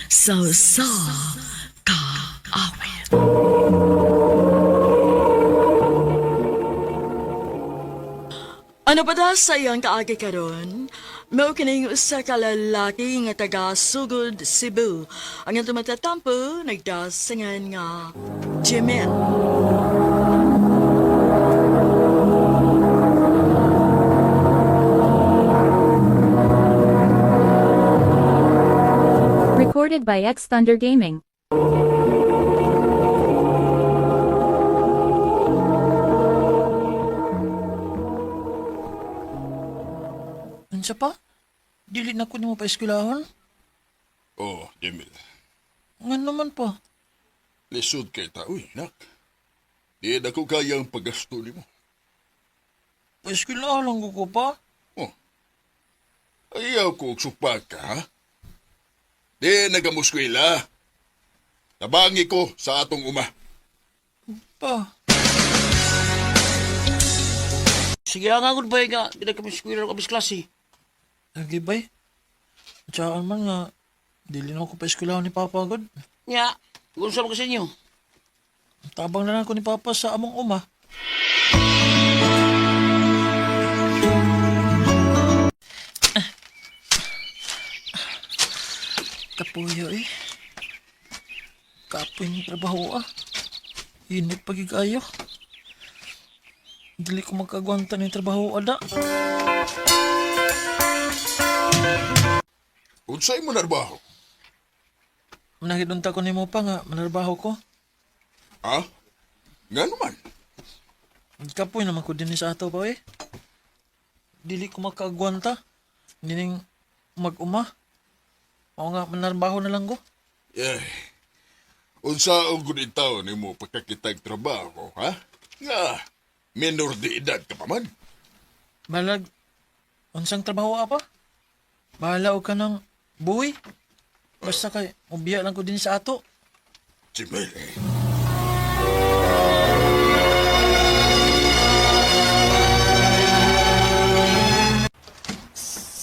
sa kaawit. Ano pa da sa iyang kaagi karon? Mao kining usa ka lalaki nga taga Sugod, Cebu. Ang tumatatampo nagdasingan nga Jimen. Recorded by X Thunder Gaming. Unsa pa? Dili na ko nimo pa eskwelahon. Oh, Jamil. Nga naman pa. Lisod kay taoy, nak. Di na ko kayang paggasto ni mo. Pa eskwelahan lang ko pa. Oh. Ayaw ko supak ka, ha? Di nagamuskwila. Nabangi ko sa atong uma. Pa. Sige nga good boy nga, di na kami skwira ng kabis klase. Lagi bay. Tsaan man nga, dili na ako pa eskwelahan ni Papa agad. Nya, kung saan mo kasi inyo? Tabang na lang ko ni Papa sa among uma. Kapuyo eh. Kapoy ng trabaho ah. Init pagigayo. Dili ko magkagwanta ng trabaho ada. Unsay mo narbaho? Manahidunta ko ni mo pa nga, manarbaho ko. Ha? Nga naman. Kapoy naman ko din sa ato ba eh. Dili ko makagwanta. Nining mag-uma. O nga, manarbaho na lang ko. Eh, unsa ang gunitaw ni mo pagkakitag trabaho, ha? Nga, menor de edad ka pa man. Balag, unsang trabaho apa? Bahala o ka ng buhay. Basta kay, ubiya lang ko din sa ato. Jimel,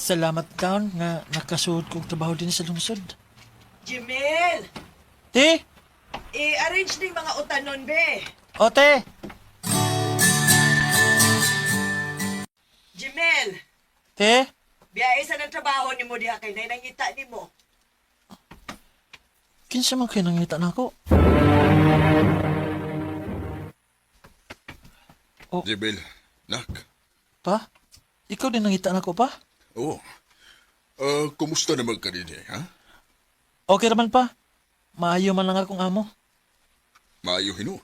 Salamat taon nga nakasuod kong trabaho din sa lungsod. Jimel, Te! i-arrange ng mga utanon, be. O, te! Jimel, Te! biyahe sa ng trabaho ni mo diha kay nanangita ni mo. Kinsa man kayo nangita na ako? Jebel, nak. Pa? Ikaw din nangita na ako, pa? Oo. Kumusta naman ka din ha? Okay naman, pa. Maayo man lang akong amo. Maayo hinuon.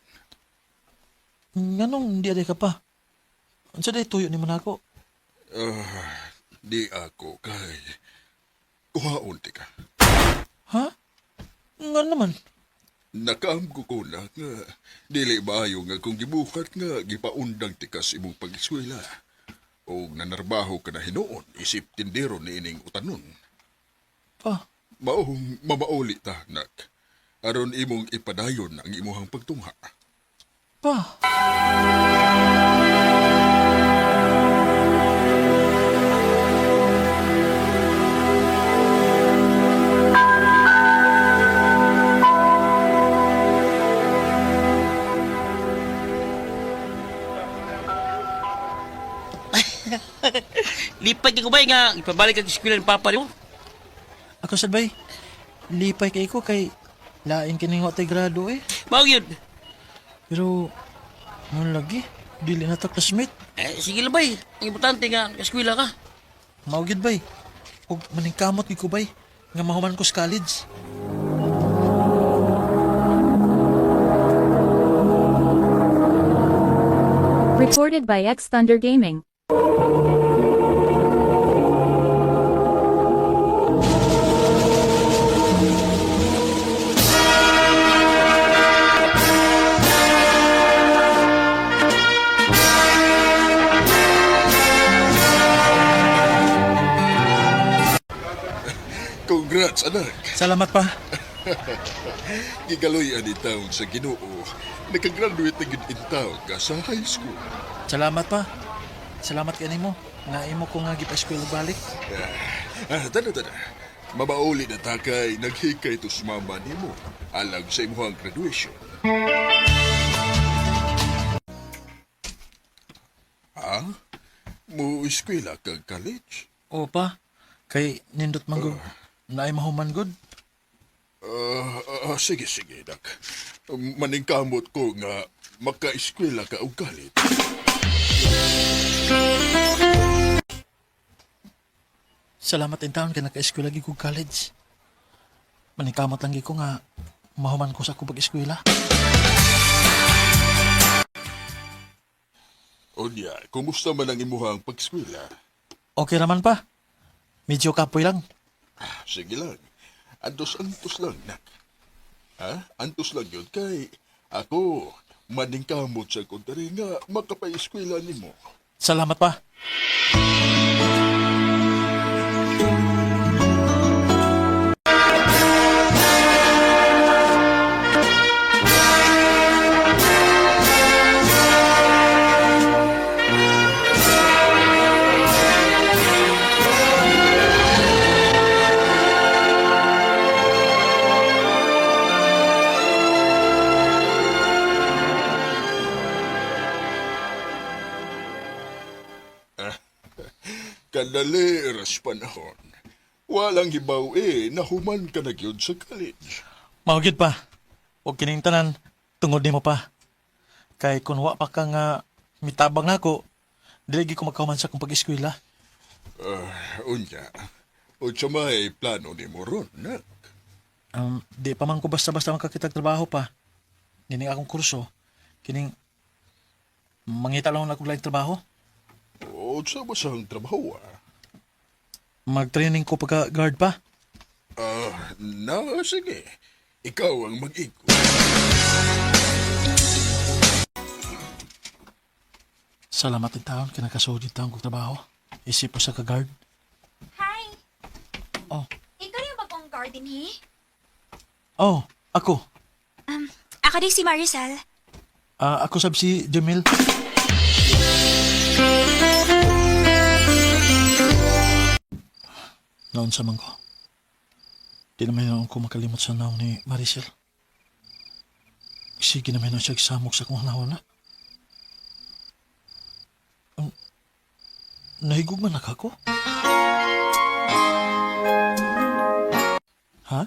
Nganong hindi aday ka pa? Unsa day tuyo ni man ako? Di ako kay... Kuhaon ti ka. Ha? Nga naman. Nakaamgo ko na nga dili maayo nga kung gibukat nga gipaundang ti ka sa imong pag-eskwela. O nanarbaho ka na hinuon isip tindero ni ining utanon. Pa, Maong mamauli ta, nak. Aron imong ipadayon ang imuhang pagtungha. pa. Lipad ka bay nga, ipabalik ang eskwela ng papa mo. Ako sabay, lipay kay ko kay laing kining wa tay grado eh. Mao yun. Pero, ano lagi? Dili na ta classmate. Sige lang bay. Ang importante nga, eskwela ka. Maugid bay. Ug maningkamot gid ko bay nga mahuman ko sa college. Recorded by X Thunder Gaming. Congrats, anak. Salamat pa. Gigaloy ani taon sa Ginoo. Nakagraduate na gid in taon ka sa high school. Salamat pa. Salamat kani mo. Na imo ko nga gipa-eskwela balik. Tada. Mabauli na ta kay naghikay to sa mama nimo alang sa imuhang graduation. Ha? Mo eskwela kag college? O pa, kay nindot man gud. Naay mahuman gud. Sige, nak. Maningkamot ko nga maka-eskwela ka og college. Salamat in taon kay naka-eskwela gid ko college. Maningkamot lang gid ko nga mahuman ko sa kubag eskwela. Onya, kumusta man ang imuhang pag-eskwela? Okay naman pa. Medyo kapoy lang. Sige lang. Antos lang, nak. Antos lang yun kay ako maningkamot sa kontari nga makapay-eskwela nimo. Salamat pa. Kadali eras panahon. Walang hibaw nahuman ka na gyud sa college. Maugid pa. Huwag kining tanan, tungod nimo pa. Kay kung wa pa ka nga mitabang nako, dili gyud ko magkahuman sa kong pag-eskwela. Unya, o sa may plano ni mo ron, nak. Di pa man ko basta-basta makakitag trabaho pa. Nining akong kurso, kining mangita lang na akong laing trabaho. O sa basang trabaho, Mag-training ko pagka-guard pa. Sige. Ikaw ang mag-iko. Salamat in taon, kinakasod in taon kong trabaho. Isip po sa ka-guard. Hi! Oh. Ikaw rin bagong garden, he? Oh, ako. Ako din si Marisol. Ako sab si Jamil. Naon sa man ko. Di naman yun ako makalimot sa naon ni Maricel. Sige naman yun siya samok sa kong naon na. Nahigog man ako? Ha?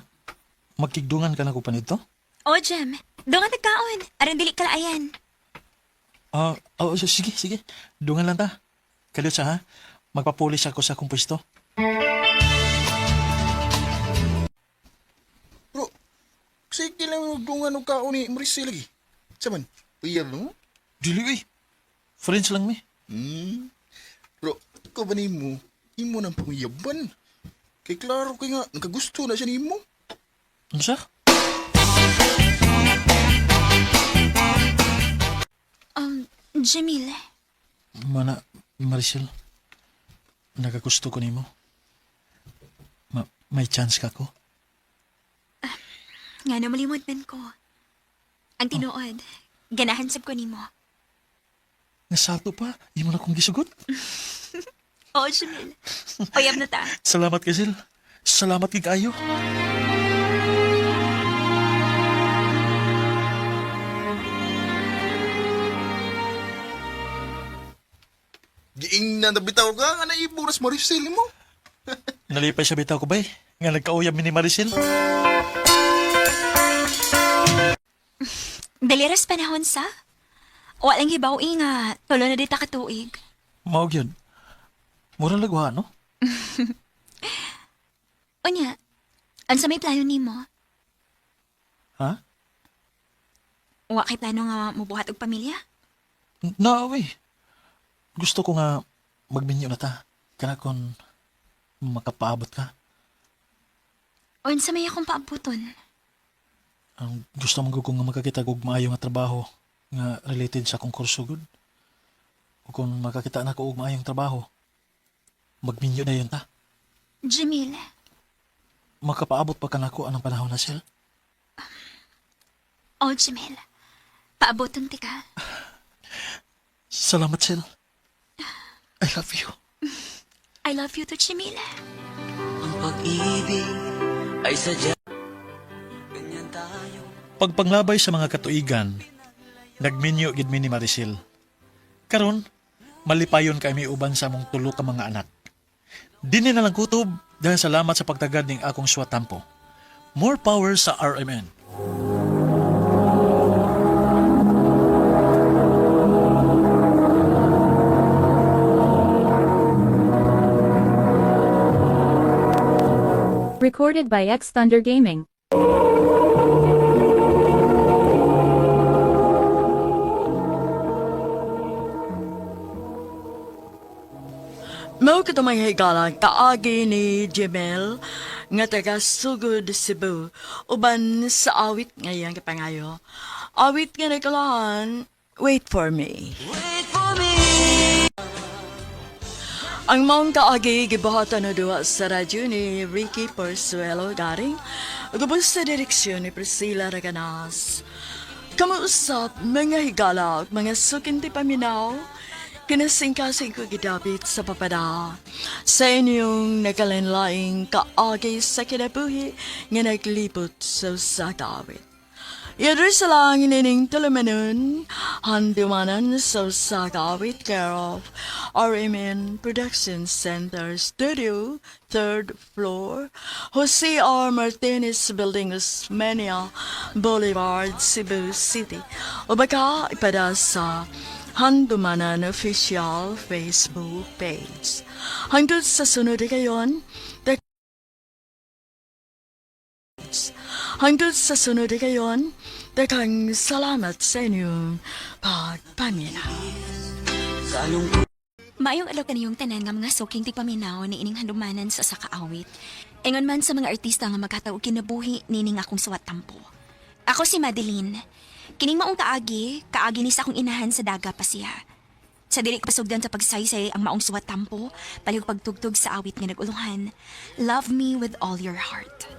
Magtigdungan ka na ko pa nito? O, Jem. Doon nga nagkaon. Aran dili kalaayan. Sige, sige. Dungan lang ta. Kalyo sa ha? Magpapulis ako sa akong pwesto. Bro, sige lang dungan ng kao ni Maricel lagi. Saman, piyar no? Dili eh. Friends lang mi. Bro, ikaw ba ni mo? Imo ng pangiyaban. Kay klaro kay nga, nagkagusto na siya ni mo. Ano siya? Jamil. Mana, Maricel. Nagagusto ko nimo. May chance ka ko? Nga na malimod man ko. Ang tinuod, ganahan sab ko nimo. Nasato pa? Imo na kong gisugot? Oo, Jamil. Payab na ta. Salamat kay Sil. Salamat kay kayo. Giing na nabitaw ka, nga naiburas Maricel mo. Nalipay sa bitaw ko ba nga nagkauyab mi ni Maricel? Daliras panahon sa? Walang hibaw nga, tulo na dita katuig. Maog yun. Murang lagwa, no? Unya, ang sa may plano nimo? Ha? Wa kay plano nga mubuhat og pamilya? Naaway. Gusto ko nga magminyo na ta. Kana kung makapaabot ka. Unsa may akong paabuton? Ang gusto mong kung nga makakita kog maayo nga trabaho nga related sa akong kurso gud. O kung makakita na ko og maayong trabaho, magminyo na yun ta. Jamil, Makapaabot pa ka na ko anong panahon na Sil? oh Jamil, paabuton ti ka. Salamat Sil. I love you. I love you too, Jamil. Ang pag-ibig ay sadya. Ganyan tayo. Pagpanglabay sa mga katuigan, nagminyo gid mi ni Maricel. Karon, malipayon kay mi uban sa mong tulo ka mga anak. Dini na lang kutob dahil salamat sa pagtagad ning akong suwatampo. More power sa RMN. Recorded by X Thunder Gaming. Mao ka may higalan kaagi ni Jamel nga taga Sugod, Cebu uban sa awit ngayang kapangayo. Awit nga nagkalahan, Wait for Me. Ang maong kaagi gibahatan na duwa sa radyo ni Ricky Porzuelo garing gubos sa direksyon ni Priscilla Raganas. Kamuusap mga higala ug mga sukinti paminaw kinasingkasing ko gidapit sa papada sa inyong nakalinlaing kaagi sa kinabuhi nga naglipot sa sagawit. Yadri sa lang inining tulumanon, handimanan sa sagawit care of RMN Production Center Studio, 3rd floor, Jose R. Martinez Building, Osmeña Boulevard, Cebu City. O baka ipada sa Handumanan Official Facebook page. Hanggang sa sunod kayon, hanggang sa sunod kayon, dakang salamat sa inyong pagpamina. Maayong alok na yung tanan nga mga suking tipaminaw ni ining handumanan sa sakaawit. Ingon man sa mga artista nga magkataog kinabuhi nining akong suwat tampo. Ako si Madeline. Kining maong kaagi ni sa akong inahan sa daga pa siya. Sa dili pasugdan sa pagsaysay ang maong suwat tampo, palihog pagtugtog sa awit nga naguluhan. Love me with all your heart.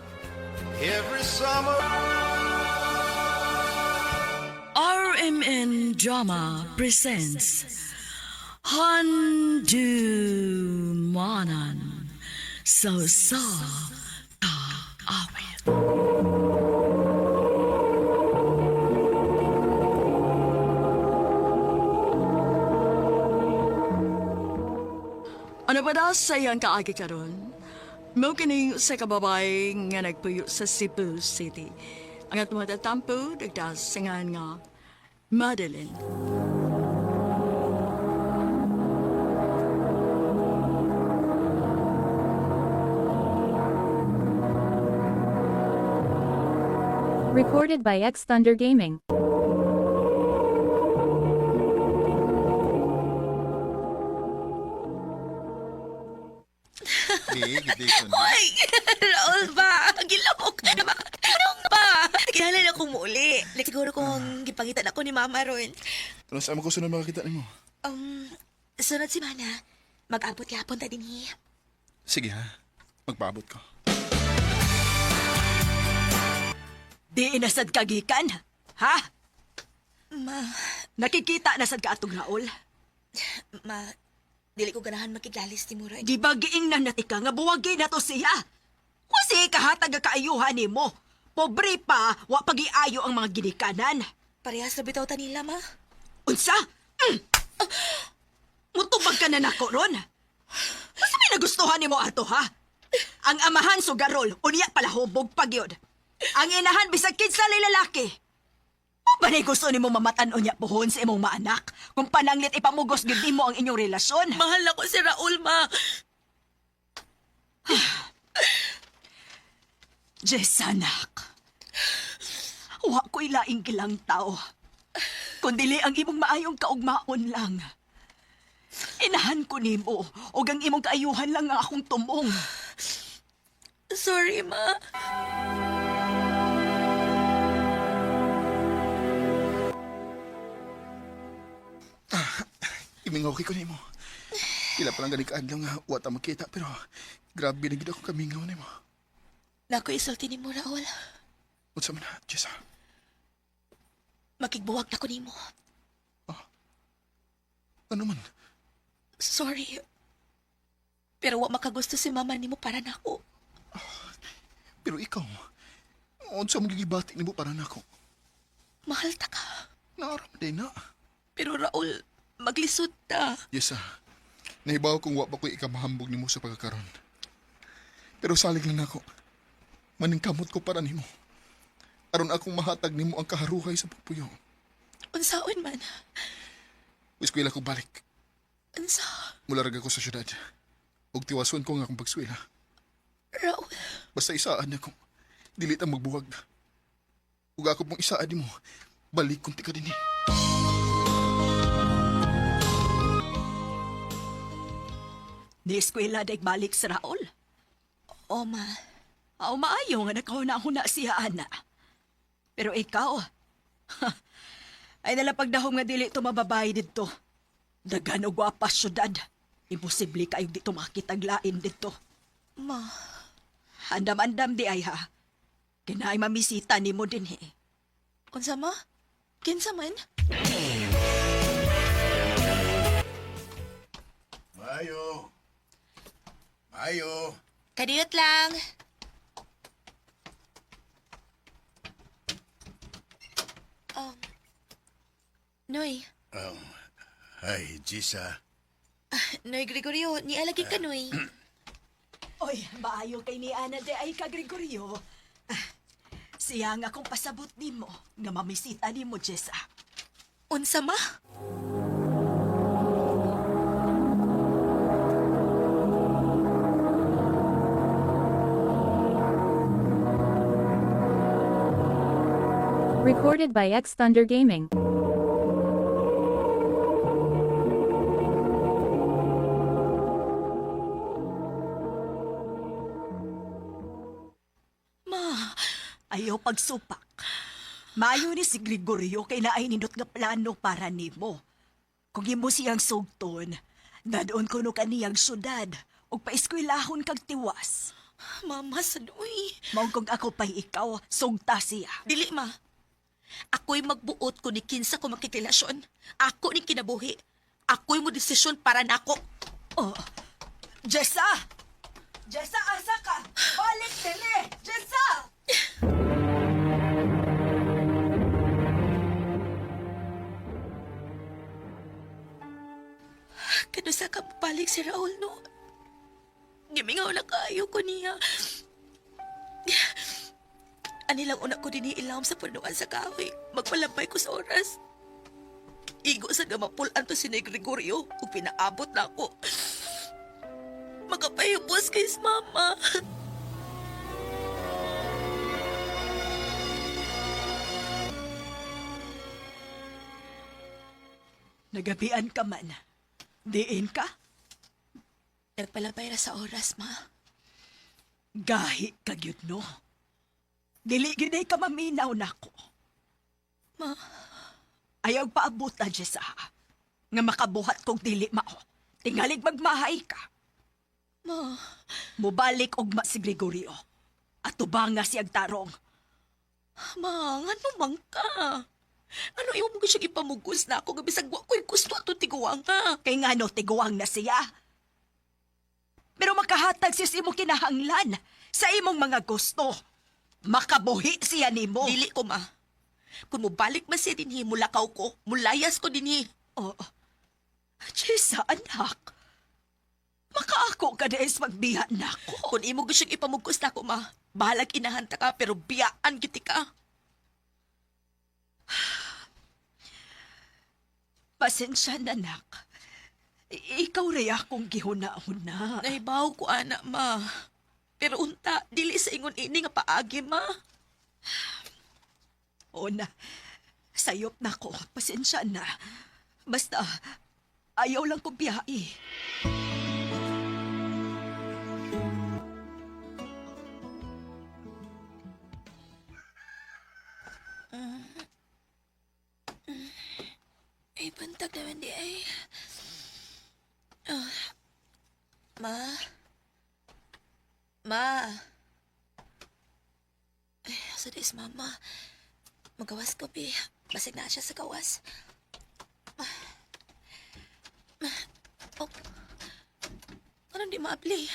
RMN Drama presents Handumanan So ka awit. Ano ba daw sayang kaagi karon? Mo kining sa kababay nga nagpuyo sa Cebu City. Ang at matatampo, dagdas singan nga, Madeline. Recorded by X Thunder Gaming. Gidi ko na. Ay, Raul ba? Gilok ka na ba? Anong ba? Kinala na ko muli. Like, siguro kung gipangitan ako ni Mama ron. Ano sa ko sunod makakita nimo? Sunod si Mana. Mag-abot yapon ta din Sige ha. Magpaabot ko. Di inasad kagikan, ha? Ma, Nakikita nasad ka atong Raul. dili ko ganahan makiglalis ni Murag. Di ba giingnan na tika nga buwagin na to siya? Kasi kahatag ka kaayuhan ni mo. Pobre pa, wa pagiayo ang mga ginikanan. Parehas na bitaw ta nila, Ma. Unsa? Mutubag ka na nako ron. Basta may nagustuhan ni mo ato, ha? Ang amahan sugarol, unya pala hubog pagyod. Ang inahan bisag kinsa lalaki. O ba na gusto ni mo mamatan-on niya pohon sa imong maanak? Kung pananglit ipamugos gid mo ang inyong relasyon. Mahal ako si Raul, Ma. Jesanak. Wa ko'y laing kilang tao. Kundili ang imong maayong kaugmaon lang. Inahan ko nimo o ang imong kaayuhan lang nga akong tumong. Sorry, Ma. Imingaw ko nimo. Pila pa lang gani kaadlaw nga wa ta makita pero grabe na gid ako kamingaw nimo. Nako isulti ni mo, Raul. Unsa man na, Jessa? Makigbuwag na ko nimo. Ano man? Sorry. Pero wa makagusto si Mama nimo para nako. Pero ikaw, unsa mo gigibati nimo para nako? Mahal ta ka. Naaram din na. Pero Raul, maglisod ta. Jessa, nahibaw kung wa pa ko ikamahambog nimo sa pagkakaroon. Pero salig lang nako. Maningkamot ko para nimo. Aron akong mahatag nimo ang kaharuhay sa pagpuyo. Unsaon man. Eskwela ko balik. Unsa? Mularag ako sa syudad. Ug tiwason ko nga akong pagskwela. Raul. Basta isaan ako. Dilit ang magbuwag. Ug ako pong isaan mo. Balik kung tika din eh. Ni-eskwela daig balik sa Raul. O, Ma. Aw maayo nga nakahuna-huna siya, ana. Pero ikaw, ay nalapagdahom nga dili to mababay dito. Dagan o gwapa syudad. Imposible kayo dito makitaglain dito. Ma. Andam-andam di ay ha. Kinay mamisita ni mo din he. Unsa, Ma? Kinsa man? Mayo. Mayo. Kadiyot lang. Noy. Ay, Jisa. Noy Gregorio, nialagi ka, Noy. Oy, maayo kay ni Ana de ay ka Gregorio. Siya nga kung pasabot ni mo, nga mamisita ni mo, Jessa. Unsa, Ma? Recorded by X Thunder Gaming. Ma, ayaw pagsupak. Maayo ni si Gregorio kay naay nindot nga plano para nimo. Kung imo siyang sugton, nadoon kuno kaniyang syudad ug paeskwelahon kag tiwas. Mama, sanoy. Mao kung ako pa'y ikaw, sugta siya. Dili, Ma. Ako'y magbuot ko ni kinsa ko makikilasyon. Ako ni kinabuhi. Ako'y mo desisyon para nako. Oh, Jessa! Jessa, asa ka? Balik dire! Jessa! Kanusa ka balik si Raul, no? Gimingaw na kaayo ko niya. Anilang una ko din ilam sa punuan sa kahoy. Magpalambay ko sa oras. Igo sa gamapulan to si Nay Gregorio ug pinaabot na ako. Magapayubos kay mama. Nagabian ka man. Diin ka? Nagpalambay na sa oras, ma. Gahi ka gyud no. Dili gyud ay ka maminaw nako. Ma, Ayaw paabot na Jessa. Nga makabuhat kong dili mao. Tingalig magmahay ka. ma, Mubalik og ma si Gregorio. At tubang nga siyang tarong. ma, ano man ka? Ano yung mo siya ipamugos na ako? Gabisag wa ko'y gusto ato tiguang ka. Kay nga no, tiguang na siya. Pero makahatag siya sa imong kinahanglan. Sa imong mga gusto. Makabuhi siya nimo. Dili ko, ma. Kung mubalik man siya dinhi, mulakaw ko, mulayas ko dinhi. Oh, Jessa, anak. Makaako ka na is magbiya na ko. Kung imo gusto ipamugos na ako, ma, bahalag inahanta ka, pero biyaan giti ka. Pasensya na, anak. Ikaw rin akong gihuna-huna. Nahibaw ko, anak, ma. Pero unta, dili sa ingon ini nga paagi, ma. O na, sayop na ko. Pasensya na. Basta, ayaw lang kong biyai. Ay, bantag naman di ay. Ma? Ma? Ay, asa dis, mama? Magawas ko, bi. Basig na siya sa gawas. Oh. Anong di maabli?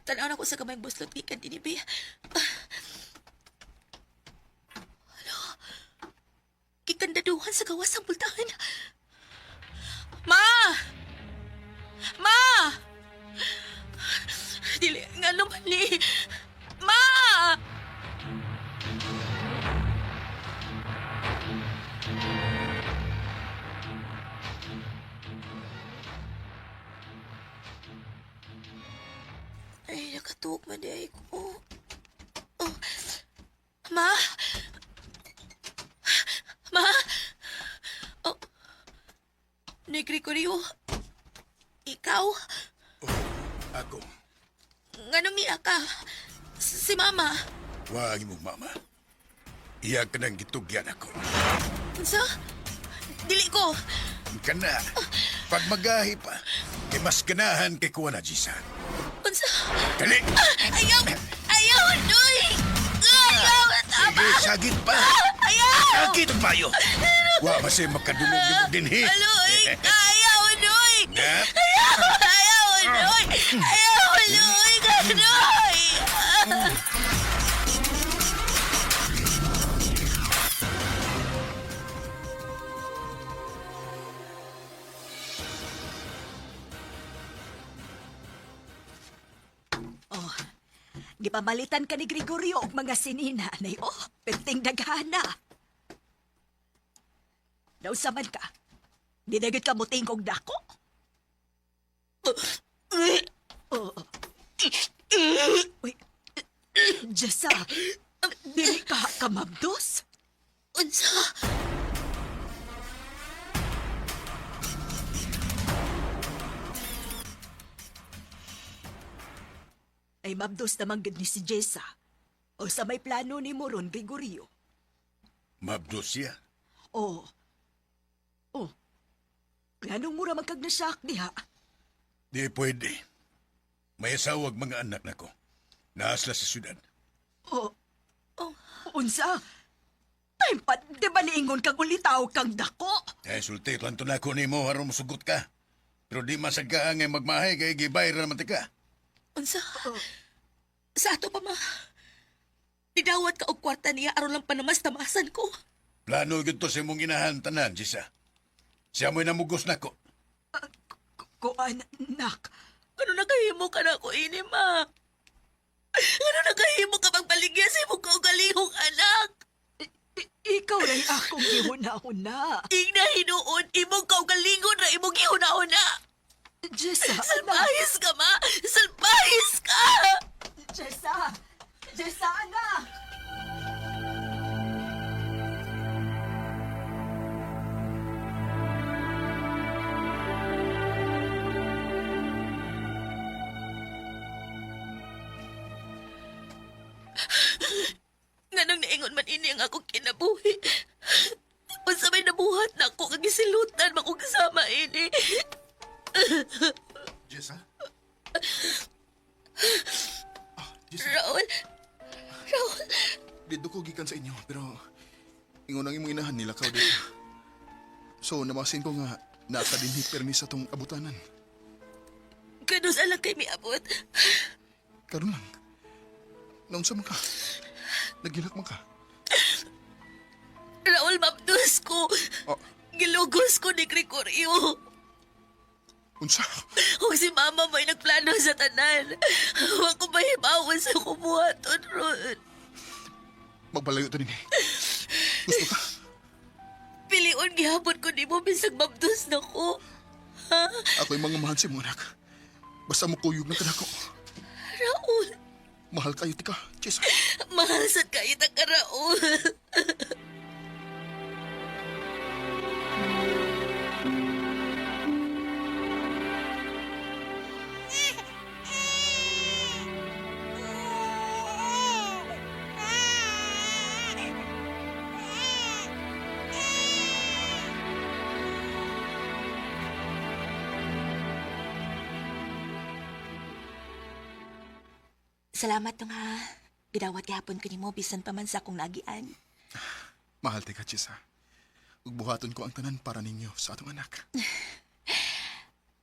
Tanaw na ko sa kamayang buslot gikan din, bi. Gikandaduhan sa gawas ang bultahan. Ma! Ma! Dili nga lumali. Ma! Ay, nakatuok man di ay ko. Oh. Ma! Ma! Oh. Ni Gregorio, ikaw? Ako, Nganong niya ka? Si Mama. wag mo mama. Iya ka nang gitugyan ako. Unsa? Dili ko. Kana, pag magahi pa, kay mas ganahan kay kuha na Jisa. Unsa? Dali! Ayaw! Ayaw! Noy! Ayaw! Tama! Sige, sagit pa! Ayaw! Sagit payo! Wa masay makadulog din eh. Aloy! Ayaw! Noy! Nga? Ayaw! Ayaw! Noy! Ayaw! Noy! Noy! Oh, gipamalitan ka ni Gregorio og mga sinina. Nay, oh, penting daghana. Daw saman ka. Di dagat ka muting kong dako. Oh. Uy, Jessa, dili ka kamabdos? Unsa? Ay mabdos naman gid ni si Jessa. O sa may plano ni Moron Gregorio. Mabdos siya. Oh. Oh. Planong mura magkagnasyak diha. Di pwede. May asawag mga anak na ko. Naasla sa syudad. Oh. Oh. Unsa? Time pa, di ba niingon kang ulitaw kang dako? Ay, sulti, kwanto na ko ni mo harong musugot ka. Pero di masagka nga magmahay kay gibay ra naman ka. Unsa? Sa ato pa ma. Didawat ka og kwarta niya aron lang panamas-tamasan ko. Plano gito sa imong inahan tanan, Jisa. Siya mo'y namugos na ko. Kuan, nak. Ano nakahimo ka na ako ini, ma? Ano nakahimo ka magbaligya sa imong kaugalingong anak? Ikaw rin akong gihuna-huna. Ingna hinuon, imong kaugalingon na imong gihuna-huna. Jessa, salbahis ka, ma! Salbahis ka! Jessa! Jessa, anak! Nganong naingon man ini ang akong kinabuhi. Unsa may nabuhat na ako kagisilutan makong kasama ini. Jessa? Jessa, Raul. dito ko gikan sa inyo, pero ingon ang imong inahan nila kao dito. So, namasin ko nga nakadinhi permis sa tong abutanan. Kanus alang kay miabot. Karon lang. Naunsa man ka? Nagilak man ka? Raul, mabdus ko. Oh. Gilugos ko ni Gregorio. Unsa? Huwag si mama may nagplano sa tanan. Huwag ko mahibawan sa kumuhaton, Ron. Magbalayo to din Gusto ka? Pilion gihapon ko di mo bisag mabdus na ko. Ha? Ako'y mga mahal si mong anak. Basta mo kuyog na kanako. Raul, Mahal kayo, tika. Jessa. mahal sa kayo na ka, Raul. Salamat to nga. Gidawat gihapon ko nimo bisan pa man sa akong nagian. Mahal tika, Jessa. Ug buhaton ko ang tanan para ninyo sa atong anak.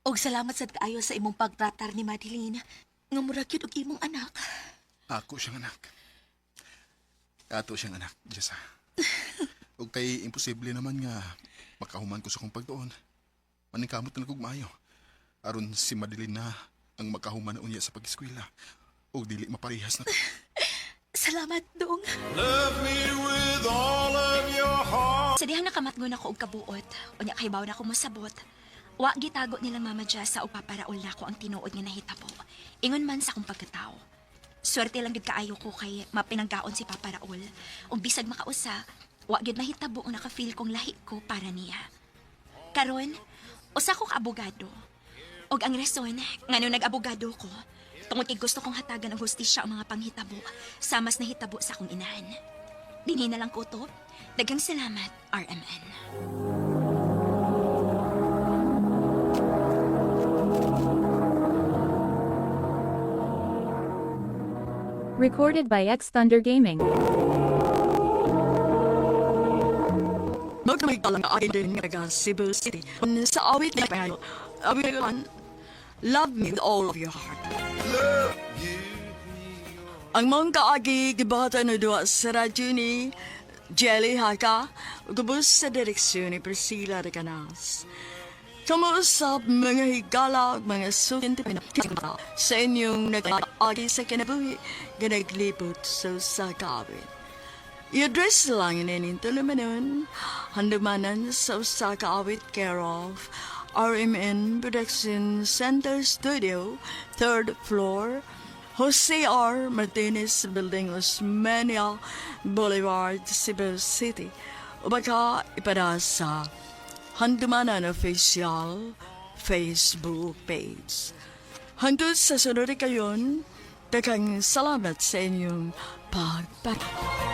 Og salamat sad kaayo sa imong pagtratar ni Madeline. Nga murag yun og imong anak. Ako siyang anak. Ato siyang anak, Jessa. Ug kay imposible naman nga makahuman ko sa kong pagtuon. Maningkamot na kog maayo. Aron si Madeline na ang makahuman na unya sa pag-eskwela. O dili maparihas na to. Salamat, Dong. Sa dihang nakamatngon ako og kabuot, unya kahibaw na ako mosabot. Wa gitago nilang Mama Jessa o paparaol na ako ang tinuod nga nahitabo. Ingon man sa akong pagkatao. Swerte lang gid kaayo ko kay mapinanggaon si Papa Raul. Ug bisag makausa, wa gid mahitabo ang naka-feel kong lahi ko para niya. Karon, usa ko ka abogado. Og ang rason ngano nag-abogado ko, tungod kay gusto kong hatagan ang hustisya ang mga panghitabo sa mas nahitabo sa akong inahan. Dinhi na lang ko to. Daghang salamat, RMN. Recorded by X Thunder Gaming. Magdamay ka lang akin din nga Cebu City. Sa awit na pangayo, awit ko love me with all of your heart. Ang mga kaagi gibata na doon sa radyo ni Jelly Haka, gubos sa direksyon ni Priscilla Reganas. Kamuusap mga higala, mga sukin sa inyong nag-aagi sa kinabuhi, ganaglibot sa kawit. I-address lang inin tulumanon, handamanan sa kawit care of RMN Production Center Studio, 3rd floor, Jose R. Martinez Building, Osmeña Boulevard, Cebu City. O baka ipada sa Handumanan Official Facebook page. Hangtod sa sunod kayon, daghang salamat sa inyong pagpapalala.